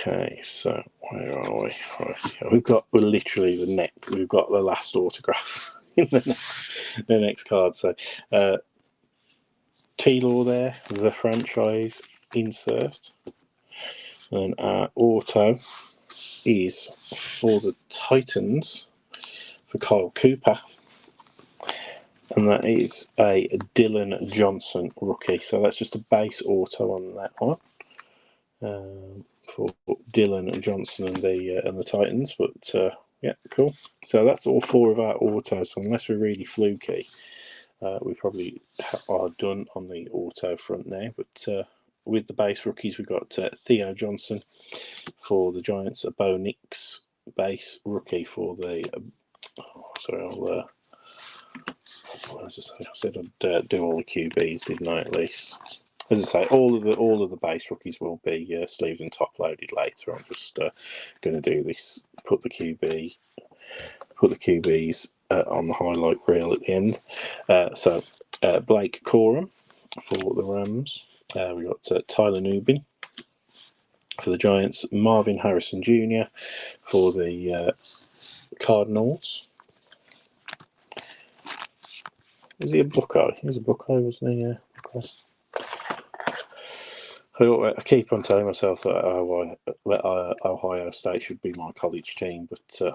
Okay, so where are we? Right, we're literally we've got the last autograph in the next card. So T-Law there, the franchise insert. And our auto is for the Titans for Kyle Cooper. And that is a Dylan Johnson rookie. So that's just a base auto on that one. For Dylan Johnson and the Titans. But yeah, cool. So that's all four of our autos. So unless we're really fluky, we probably are done on the auto front now. But with the base rookies, we've got Theo Johnson for the Giants, a Bo Nix base rookie for the. As I said I'd do all the QBs, didn't I? At least, as I say, all of the base rookies will be sleeved and top loaded later. I'm just going to do this. Put the QBs on the highlight reel at the end. So Blake Corum for the Rams. We got Tyler Nubin for the Giants. Marvin Harrison Jr. for the Cardinals. Is he a Buckeye? He was a Buckeye, wasn't he? Yeah, Buckeye. I keep on telling myself that Ohio State should be my college team, but I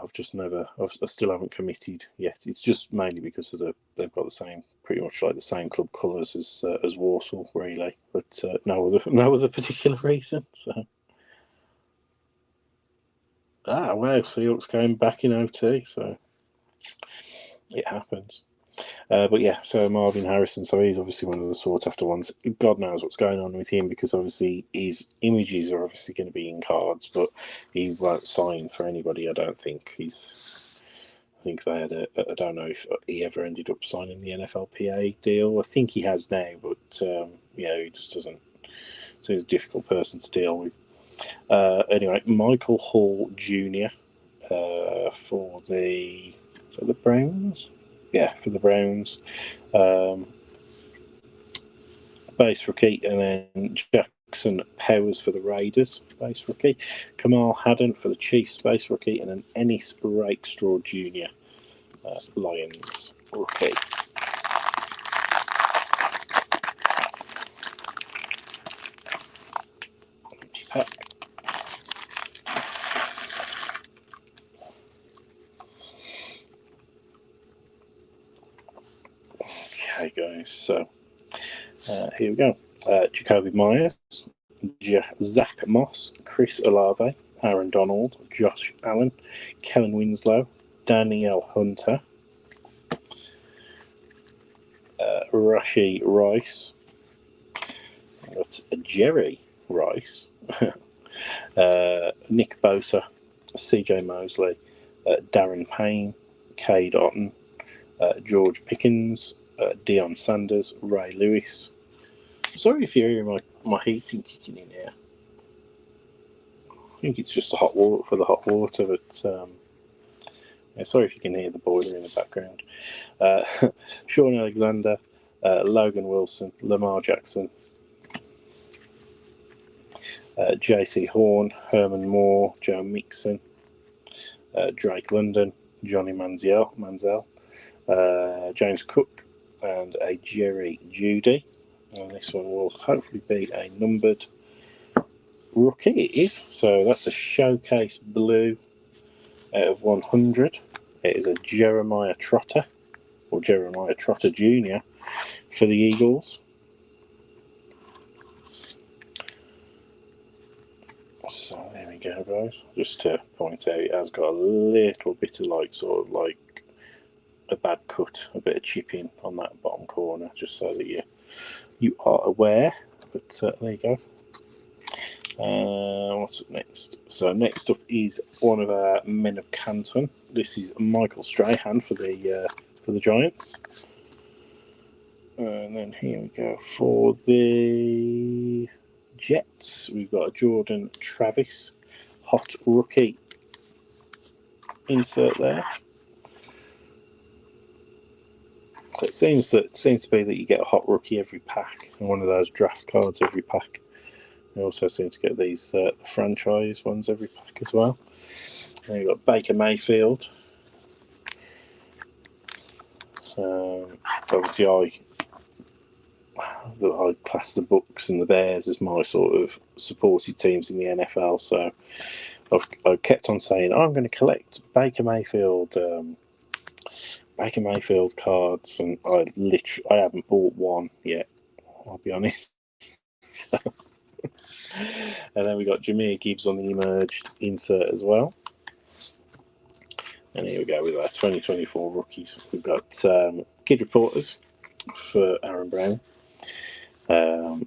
still haven't committed yet. It's just mainly because of they've got pretty much like the same club colours as Warsaw, really. But no other particular reason. So. Wow! Seahawks going back in OT, so it happens. But yeah, so Marvin Harrison, so he's obviously one of the sought after ones. God knows what's going on with him because obviously his images are obviously going to be in cards, but he won't sign for anybody. I don't think I think they had I don't know if he ever ended up signing the NFLPA deal. I think he has now, but he just doesn't. So he's a difficult person to deal with. Anyway, Michael Hall Jr. For the Browns. Yeah, for the Browns. Base rookie, and then Jackson Powers for the Raiders, base rookie. Kamal Haddon for the Chiefs, base rookie, and then Ennis Rakestraw Jr., Lions rookie. Empty pack. Okay, guys, so here we go. Jacoby Myers, Zach Moss, Chris Olave, Aaron Donald, Josh Allen, Kellen Winslow, Danielle Hunter, Rashee Rice, got Jerry Rice, Nick Bosa, CJ Mosley, Darren Payne, Cade Otton, George Pickens, Deion Sanders, Ray Lewis. Sorry if you're hearing my heating kicking in here. I think it's just the hot water but sorry if you can hear the boiler in the background. Sean Alexander, Logan Wilson, Lamar Jackson, JC Horn, Herman Moore, Joe Mixon, Drake London, Johnny Manziel, James Cook, and a Jerry Jeudy. And this one will hopefully be a numbered rookie. It is. So that's a showcase blue out of 100. It is a Jeremiah Trotter, or Jeremiah Trotter Jr. for the Eagles. So there we go, guys. Just to point out, it has got a little bit of sort of a bad cut, a bit of chipping on that bottom corner, just so that you are aware. But there you go. What's up next? So next up is one of our men of Canton. This is Michael Strahan for the Giants. And then here we go for the Jets. We've got a Jordan Travis hot rookie insert there. So it seems to be that you get a hot rookie every pack, and one of those draft cards every pack. You also seem to get these franchise ones every pack as well. And you've got Baker Mayfield. Obviously, I class the Bucs and the Bears as my sort of supported teams in the NFL. So I've kept on saying I'm going to collect Baker Mayfield cards, and I haven't bought one yet. I'll be honest. And then we got Jahmyr Gibbs on the emerged insert as well. And here we go with our 2024 rookies. We've got Kid Reporters for Aaron Brown.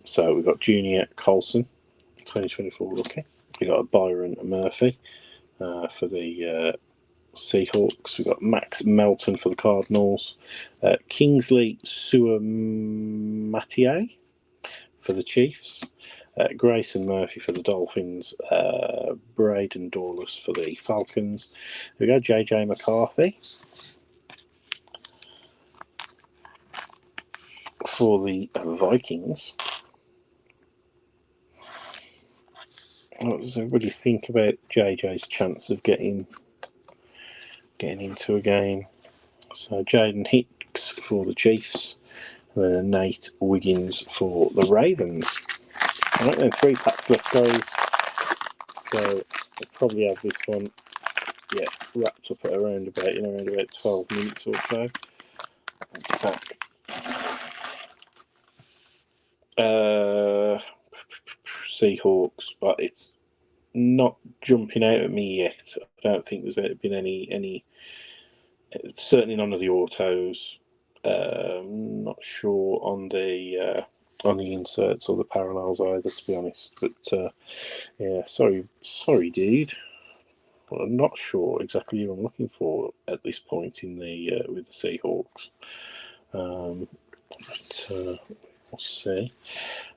So we've got Junior Colson, 2024 rookie. We've got Byron Murphy for the Seahawks. We've got Max Melton for the Cardinals. Kingsley Suamatier for the Chiefs. Grayson Murphy for the Dolphins. Braden Dorlus for the Falcons. Here we go, JJ McCarthy for the Vikings. What does everybody think about JJ's chance of getting into a game? So Jaden Hicks for the Chiefs, and then Nate Wiggins for the Ravens. All right, then 3 packs left, guys. So I'll probably have this one, wrapped up at around about 12 minutes or so. Pack. Seahawks, but it's not jumping out at me yet. I don't think there's been any certainly none of the autos. Not sure on the inserts or the parallels either, to be honest. But sorry, dude. Well, I'm not sure exactly who I'm looking for at this point in the with the Seahawks. But we'll see.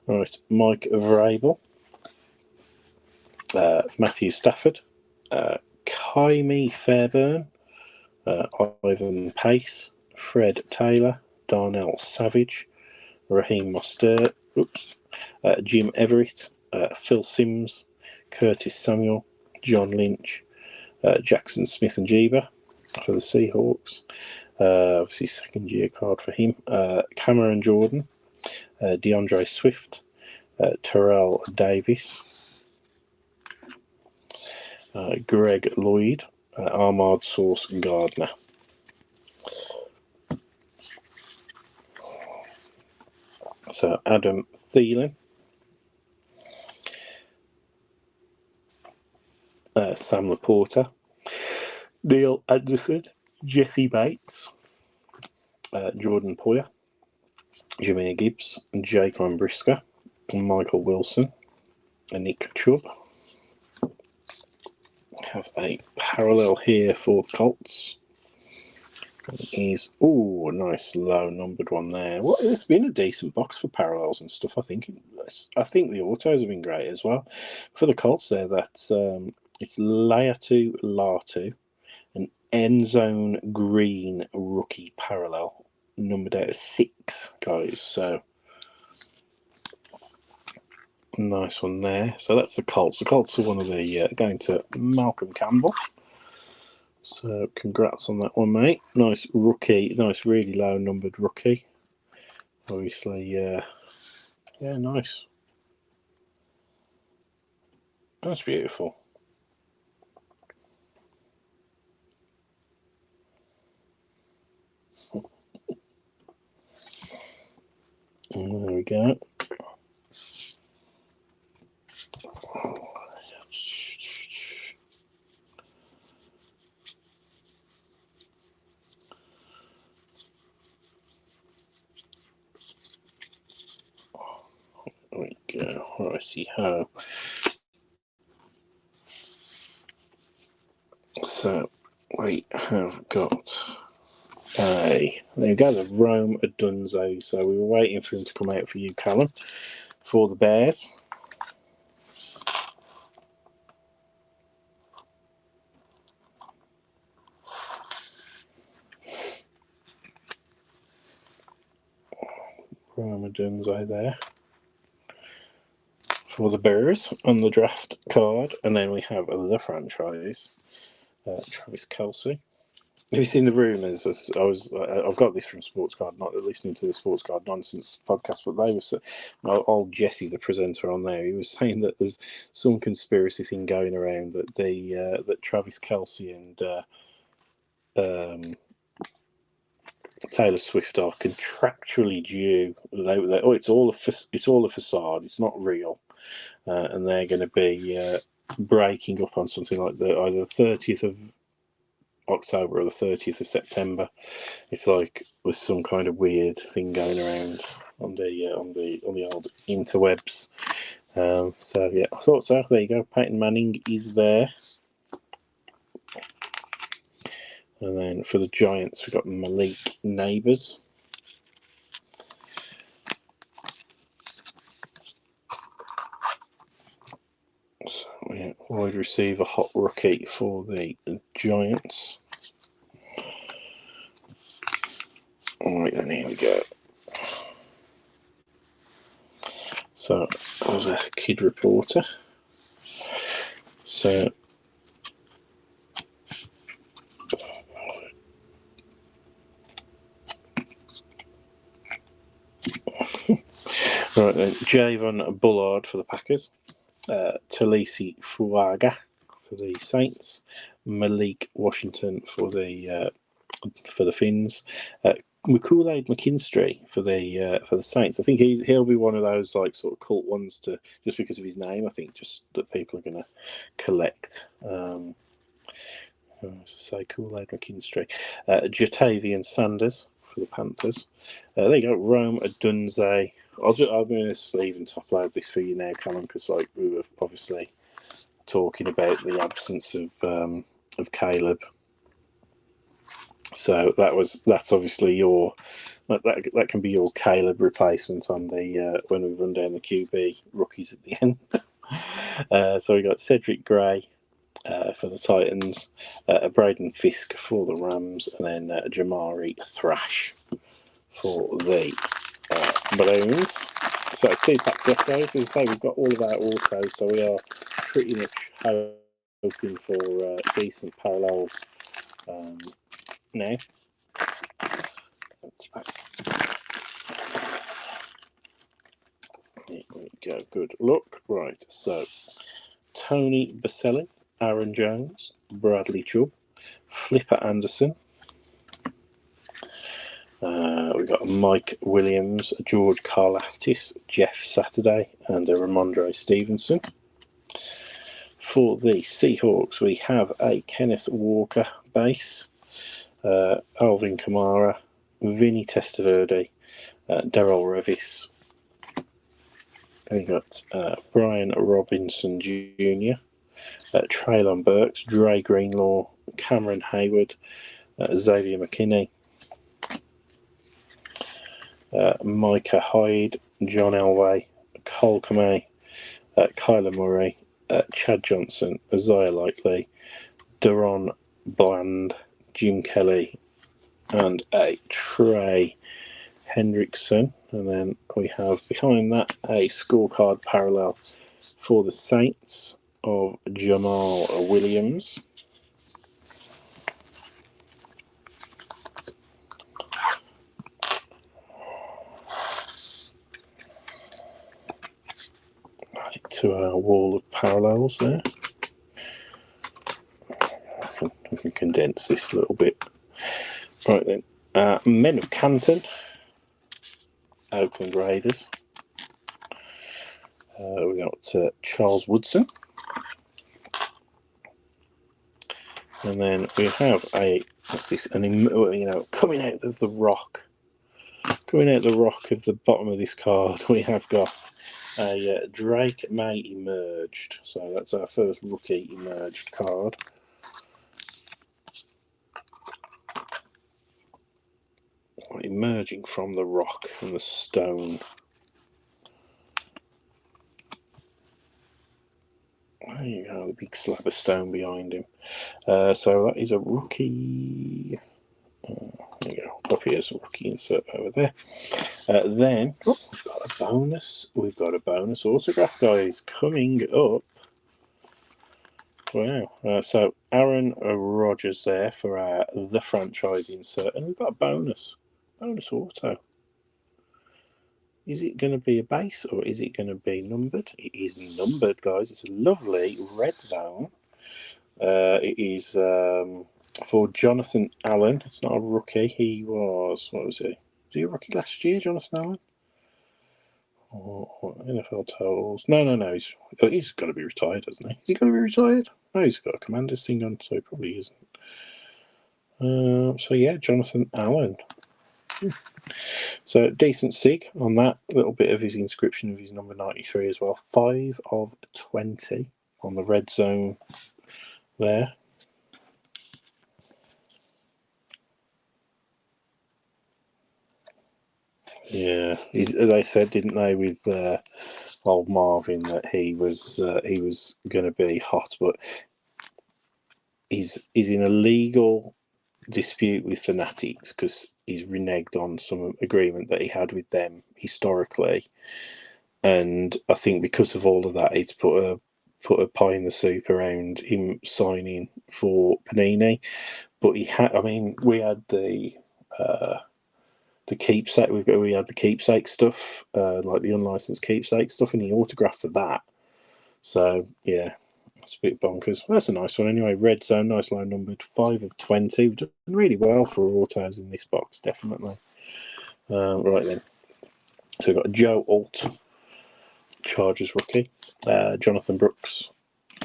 Right, Mike Vrabel, Matthew Stafford, Kaimi Fairburn, Ivan Pace, Fred Taylor, Darnell Savage, Raheem Mostert, Jim Everett, Phil Simms, Curtis Samuel, John Lynch, Jackson Smith and Jeeba for the Seahawks. Obviously, second year card for him. Cameron Jordan, DeAndre Swift, Terrell Davis, Greg Lloyd, Ahmad Sauce Gardner. So Adam Thielen, Sam Laporta, Neil Anderson, Jesse Bates, Jordan Poyer, Jahmyr Gibbs, Jaquan Brisker, Michael Wilson, and Nick Chubb. Have a parallel here for the Colts. Is a nice low numbered one there. Well, it's been a decent box for parallels and stuff. I think the autos have been great as well. For the Colts there, that's it's Laiatu Latu, an end zone green rookie parallel, numbered out of 6, guys. So Nice one there. So that's the Colts. The Colts are one of the going to Malcolm Campbell. So congrats on that one, mate. Nice rookie. Nice, really low numbered rookie. Obviously, yeah, nice. That's beautiful. And there we go. There we go. Righty ho. So we have got there we go, the Rome Odunze. So we were waiting for him to come out for you, Callum, for the Bears. Rome Odunze there for the Bears on the draft card. And then we have the franchise, Travis Kelce. Have you seen the rumours? I've got this from Sports Card, not listening to the Sports Card Nonsense podcast, but they were old Jesse, the presenter on there. He was saying that there's some conspiracy thing going around that that Travis Kelce and Taylor Swift are contractually due. It's all a facade. It's not real, and they're going to be breaking up on something like either the 30th of October or the 30th of September. It's like there's some kind of weird thing going around on the old interwebs. So yeah, I thought so. There you go. Peyton Manning is there. And then for the Giants, we've got Malik Neighbors. So yeah, wide receiver, hot rookie for the Giants. Alright, then here we go. So I was a kid reporter. So right then, Javon Bullard for the Packers, Talisi Fuaga for the Saints, Malik Washington for the Finns, Kool-Aid McKinstry for the Saints. I think he'll be one of those like sort of cult ones to just because of his name. I think just that people are going to collect. Say Kool-Aid McKinstry, Jatavian Sanders for the Panthers. There you go, Rome Odunze. I'm going to sleeve and top load this for you now, Callum, because like we were obviously talking about the absence of Caleb. So that's obviously your that can be your Caleb replacement on the when we run down the QB rookies at the end. So we got Cedric Gray for the Titans, Braden Fisk for the Rams, and then Jamari Thrash for the Balloons. So 2 packs left, guys. As I say, we've got all of our autos, so we are pretty much hoping for decent parallels now. That's back. Here we go. Good luck. Right, so Tony Baselli, Aaron Jones, Bradley Chubb, Flipper Anderson. We've got Mike Williams, George Karlaftis, Jeff Saturday, and Ramondre Stevenson. For the Seahawks, we have a Kenneth Walker base, Alvin Kamara, Vinny Testaverde, Darrell Revis. We got Brian Robinson Jr., Traylon Burks, Dre Greenlaw, Cameron Hayward, Xavier McKinney, Micah Hyde, John Elway, Cole Kamei, Kyler Murray, Chad Johnson, Isaiah Likely, Deron Bland, Jim Kelly, and a Trey Hendrickson, and then we have behind that a scorecard parallel for the Saints of Jamal Williams. Add it to our wall of parallels there. I can condense this a little bit. Right then, Men of Canton, Oakland Raiders. We got Charles Woodson. And then we have what's this? Coming out of the rock. Coming out the rock of the bottom of this card, we have got a Drake May Emerged. So that's our first rookie emerged card. Emerging from the rock and the stone. There you go, the big slab of stone behind him. So that is a rookie. There you go. Up here's a rookie insert over there. Then we've got a bonus. We've got a bonus autograph, guys, coming up. Wow. So Aaron Rodgers there for the franchise insert, and we've got a bonus auto. Is it going to be a base or is it going to be numbered? It is numbered, guys. It's a lovely red zone. It is for Jonathan Allen. It's not a rookie. He was, what was he? Was he a rookie last year, Jonathan Allen? Or NFL totals? No. He's got to be retired, hasn't he? Is he going to be retired? No, he's got a Commanders thing on, so he probably isn't. So yeah, Jonathan Allen. So decent sig on that. A little bit of his inscription of his number 93 as well. 5 of 20 on the red zone there. Yeah, they said, didn't they, with old Marvin, that he was going to be hot, but he's in a legal dispute with Fanatics because he's reneged on some agreement that he had with them historically, and I think because of all of that, it's put a pie in the soup around him signing for Panini. But he had, I mean, we had the keepsake. We had the keepsake stuff, like the unlicensed keepsake stuff, and he autographed for that. So yeah, it's a bit bonkers. Well, that's a nice one anyway. Red zone, nice line numbered. 5 of 20. We've done really well for autos in this box, definitely. Right then. So we've got Joe Alt, Chargers rookie. Jonathan Brooks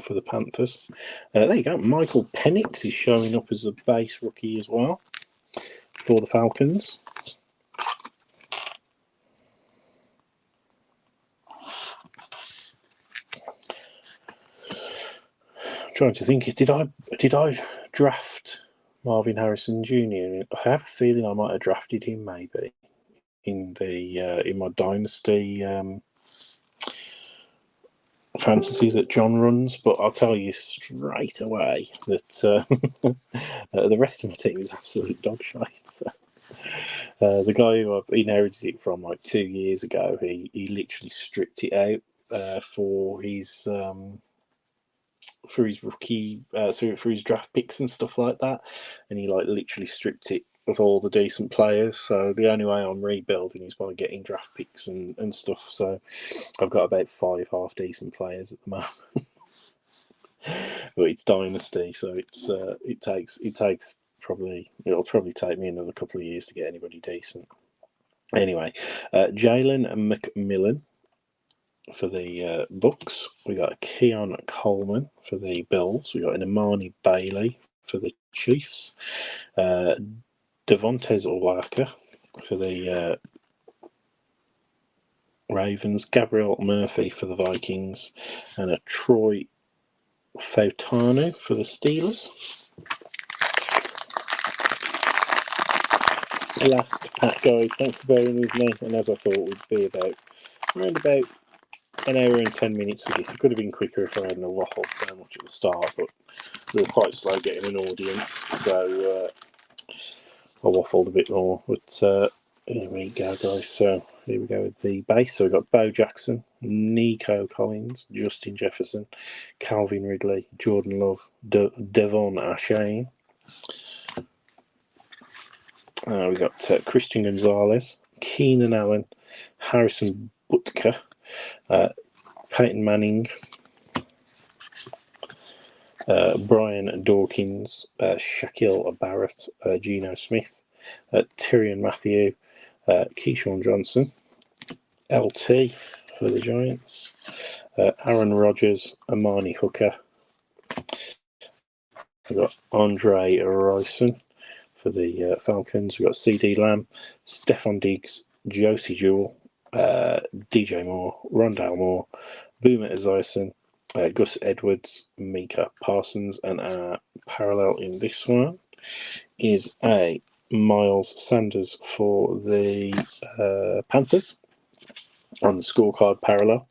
for the Panthers. There you go. Michael Penix is showing up as a base rookie as well for the Falcons. Trying to think, did I draft Marvin Harrison Jr.? I have a feeling I might have drafted him maybe in my dynasty fantasy that John runs, but I'll tell you straight away that the rest of my team is absolute dog shite. So, the guy who I inherited it from like 2 years ago, he literally stripped it out for his rookie, for his draft picks and stuff like that, and he like literally stripped it of all the decent players. So the only way I'm rebuilding is by getting draft picks and stuff. So I've got about 5 half decent players at the moment. But it's dynasty, so it'll probably take me another couple of years to get anybody decent. Anyway, Jalen McMillan for the Bucks. We got Keon Coleman for the Bills. We got an Imani Bailey for the Chiefs. Devontae Walker for the Ravens. Gabriel Murphy for the Vikings. And a Troy Fautanu for the Steelers. Last pack, guys. Thanks for bearing with me. And as I thought, we'd be around about an hour and 10 minutes with this. It could have been quicker if I hadn't waffled so much at the start, but we were quite slow getting an audience, so I waffled a bit more. But Here we go, guys. So here we go with the base. So we've got Bo Jackson, Nico Collins, Justin Jefferson, Calvin Ridley, Jordan Love, Devon Achane. We got Christian Gonzalez, Keenan Allen, Harrison Butker, Peyton Manning, Brian Dawkins, Shaquille Barrett, Geno Smith, Tyrion Matthew, Keyshawn Johnson, LT for the Giants, Aaron Rodgers, Amani Hooker. We've got Andre Rison for the Falcons. We've got CD Lamb, Stephon Diggs, Josie Jewell, DJ Moore, Rondale Moore, Boomer Esiason, Gus Edwards, Micah Parsons, and our parallel in this one is a Miles Sanders for the Panthers on the scorecard parallel.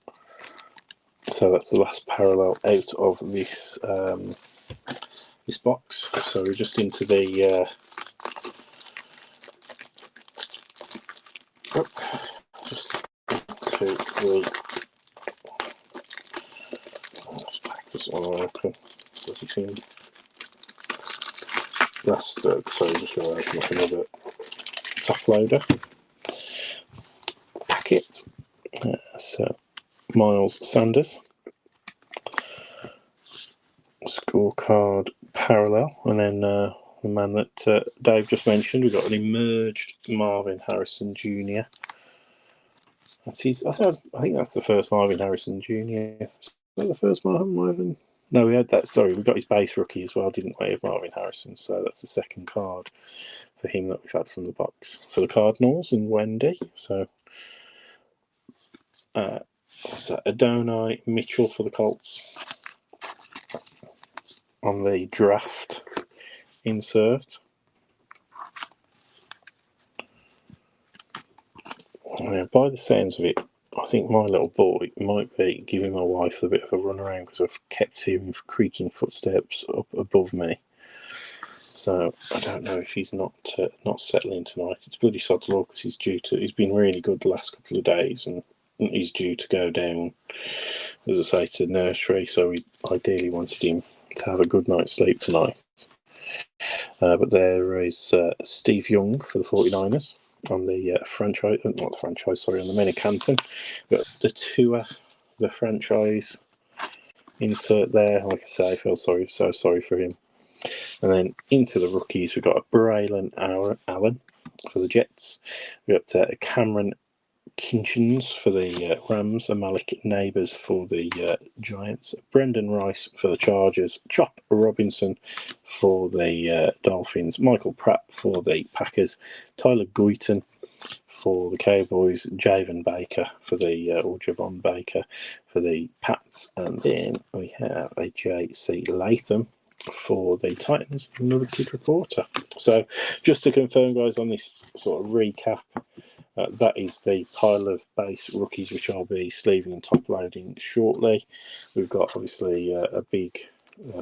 So that's the last parallel out of this this box. So we're just into the let's pack this one open. Last sorry, just going to open up another top loader packet. So Miles Sanders scorecard parallel, and then the man that Dave just mentioned, we've got an emerged Marvin Harrison Jr. I think that's the first Marvin Harrison Jr. Is that the first Marvin? No, we had that. Sorry, we got his base rookie as well, didn't we, of Marvin Harrison? So that's the second card for him that we've had from the box for the Cardinals and Wendy. So what's that? Adonai Mitchell for the Colts on the draft insert. Now, by the sounds of it, I think my little boy might be giving my wife a bit of a run around because I've kept hearing creaking footsteps up above me. So I don't know if he's not settling tonight. It's bloody sod law because he's been really good the last couple of days, and he's due to go down, as I say, to nursery. So we ideally wanted him to have a good night's sleep tonight. But there is Steve Young for the 49ers on the franchise, on the Mini-Canton. Got the franchise insert there. Like I say, I feel so sorry for him. And then into the rookies, we've got a Braylon Allen for the Jets. We've got Cameron Kinchens for the Rams, and Malik Neighbours for the Giants, Brendan Rice for the Chargers, Chop Robinson for the Dolphins, Michael Pratt for the Packers, Tyler Guyton for the Cowboys, Javon Baker for the or Javon Baker for the Pats, and then we have a J.C. Latham for the Titans, another kid reporter. So just to confirm, guys, on this sort of recap, that is the pile of base rookies which I'll be sleeving and top loading shortly. We've got obviously a big,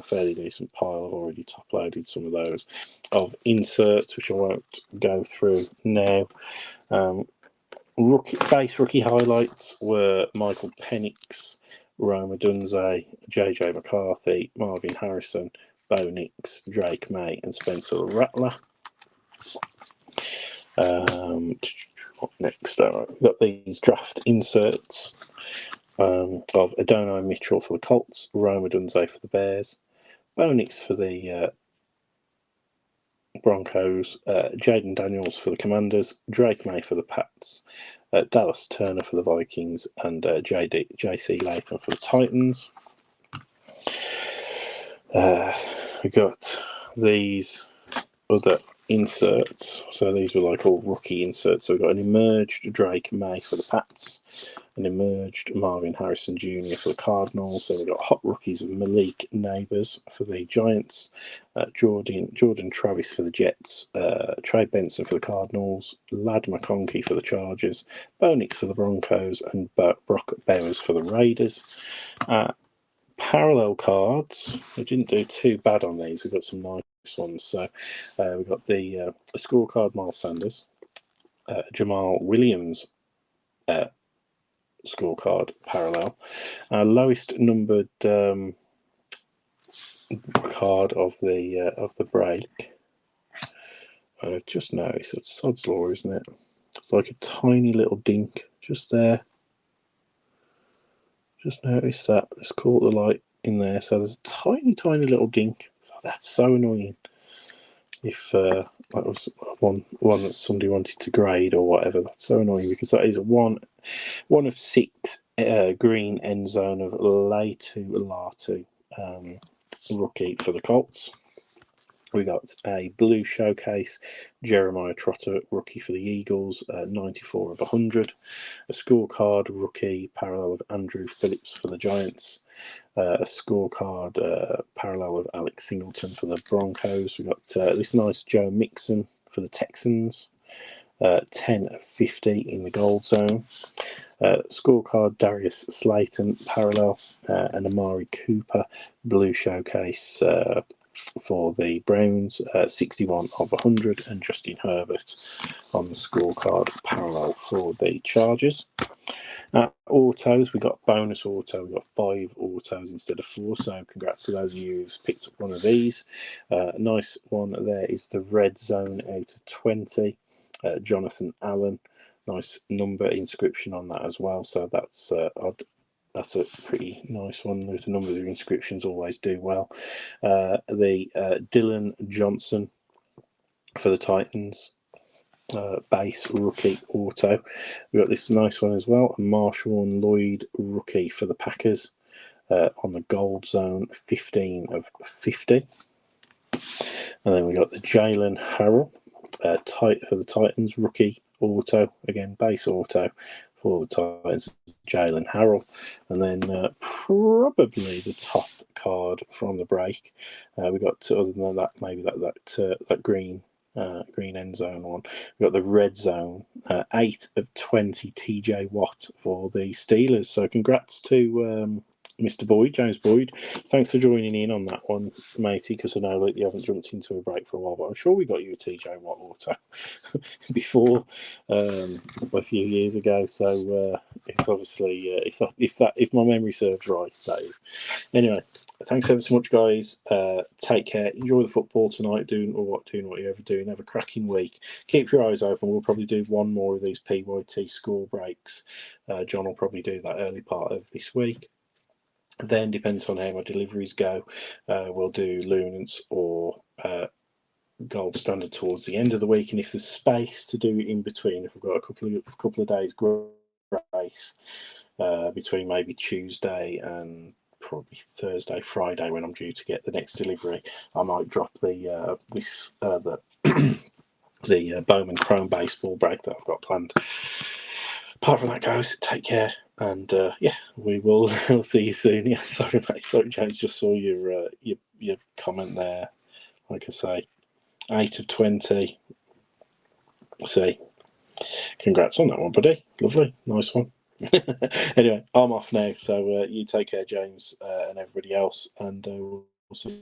fairly decent pile. I've already top loaded some of those of inserts, which I won't go through now. Base rookie highlights were Michael Penix, Roma Dunze, JJ McCarthy, Marvin Harrison, Bo Nix, Drake May, and Spencer Rattler. What next? We've got these draft inserts of Adonai Mitchell for the Colts, Roma Dunze for the Bears, Bo Nix for the Broncos, Jaden Daniels for the Commanders, Drake May for the Pats, Dallas Turner for the Vikings, and J.C. Latham for the Titans. We got these other inserts. So these were like all rookie inserts. So we've got an emerged Drake May for the Pats, an emerged Marvin Harrison Jr. for the Cardinals. So we've got hot rookies of Malik Neighbours for the Giants, Jordan Travis for the Jets, Trey Benson for the Cardinals, Ladd McConkey for the Chargers, Bo Nix for the Broncos, and Brock Bowers for the Raiders. Parallel cards, we didn't do too bad on these. We've got some nice ones. So we've got the scorecard Miles Sanders, Jamal Williams scorecard parallel. Our lowest numbered card of the break. I just noticed it's Sod's Law, isn't it? It's like a tiny little dink just there. Just noticed that. Let's caught the light in there. So there's a tiny little dink. So that's so annoying. If that was one that somebody wanted to grade or whatever, that's so annoying because that is one of 6 green end zone of Latu Latu rookie for the Colts. We got a blue showcase Jeremiah Trotter rookie for the Eagles, 94 of 100. A scorecard rookie parallel of Andrew Phillips for the Giants. A scorecard parallel of Alex Singleton for the Broncos. We got this nice Joe Mixon for the Texans. 10 of 50 in the gold zone. Scorecard Darius Slayton parallel and Amari Cooper blue showcase for the Browns, 61 of 100, and Justin Herbert on the scorecard parallel for the Chargers. Autos, we got bonus auto. We got 5 autos instead of 4. So congrats to those of you who've picked up one of these. Nice one there is the red zone out of 20. Jonathan Allen, nice number inscription on that as well. So that's that's a pretty nice one. The numbers of inscriptions always do well. The Dylan Johnson for the Titans. Base rookie auto. We got this nice one as well. Marshawn Lloyd rookie for the Packers on the gold zone, 15 of 50. And then we got the Jalen Harrell for the Titans rookie auto, again base auto for the Titans, Jalen Harrell. And then probably the top card from the break. We got, other than that, maybe that green end zone one. We've got the red zone, 8 of 20 TJ Watt for the Steelers. So congrats to Mr. Boyd, James Boyd. Thanks for joining in on that one, matey, because I know that you haven't jumped into a break for a while, but I'm sure we got you a TJ Watt auto before a few years ago. So it's obviously, if my memory serves right, that is. Anyway, thanks ever so much, guys. Take care. Enjoy the football tonight. Doing what you're ever doing. Have a cracking week. Keep your eyes open. We'll probably do one more of these PYT score breaks. John will probably do that early part of this week. Then, depends on how my deliveries go, we'll do Luminance or Gold Standard towards the end of the week. And if there's space to do in between, if we've got a couple of days grace between maybe Tuesday and probably Thursday, Friday, when I'm due to get the next delivery, I might drop the Bowman Chrome baseball break that I've got planned. Apart from that, guys, take care. And we will we'll see you soon. Yeah, sorry, mate. Sorry, James. Just saw your comment there. Like I say, 8 of 20. See, congrats on that one, buddy. Lovely, nice one. Anyway, I'm off now. So you take care, James, and everybody else, and we'll see you.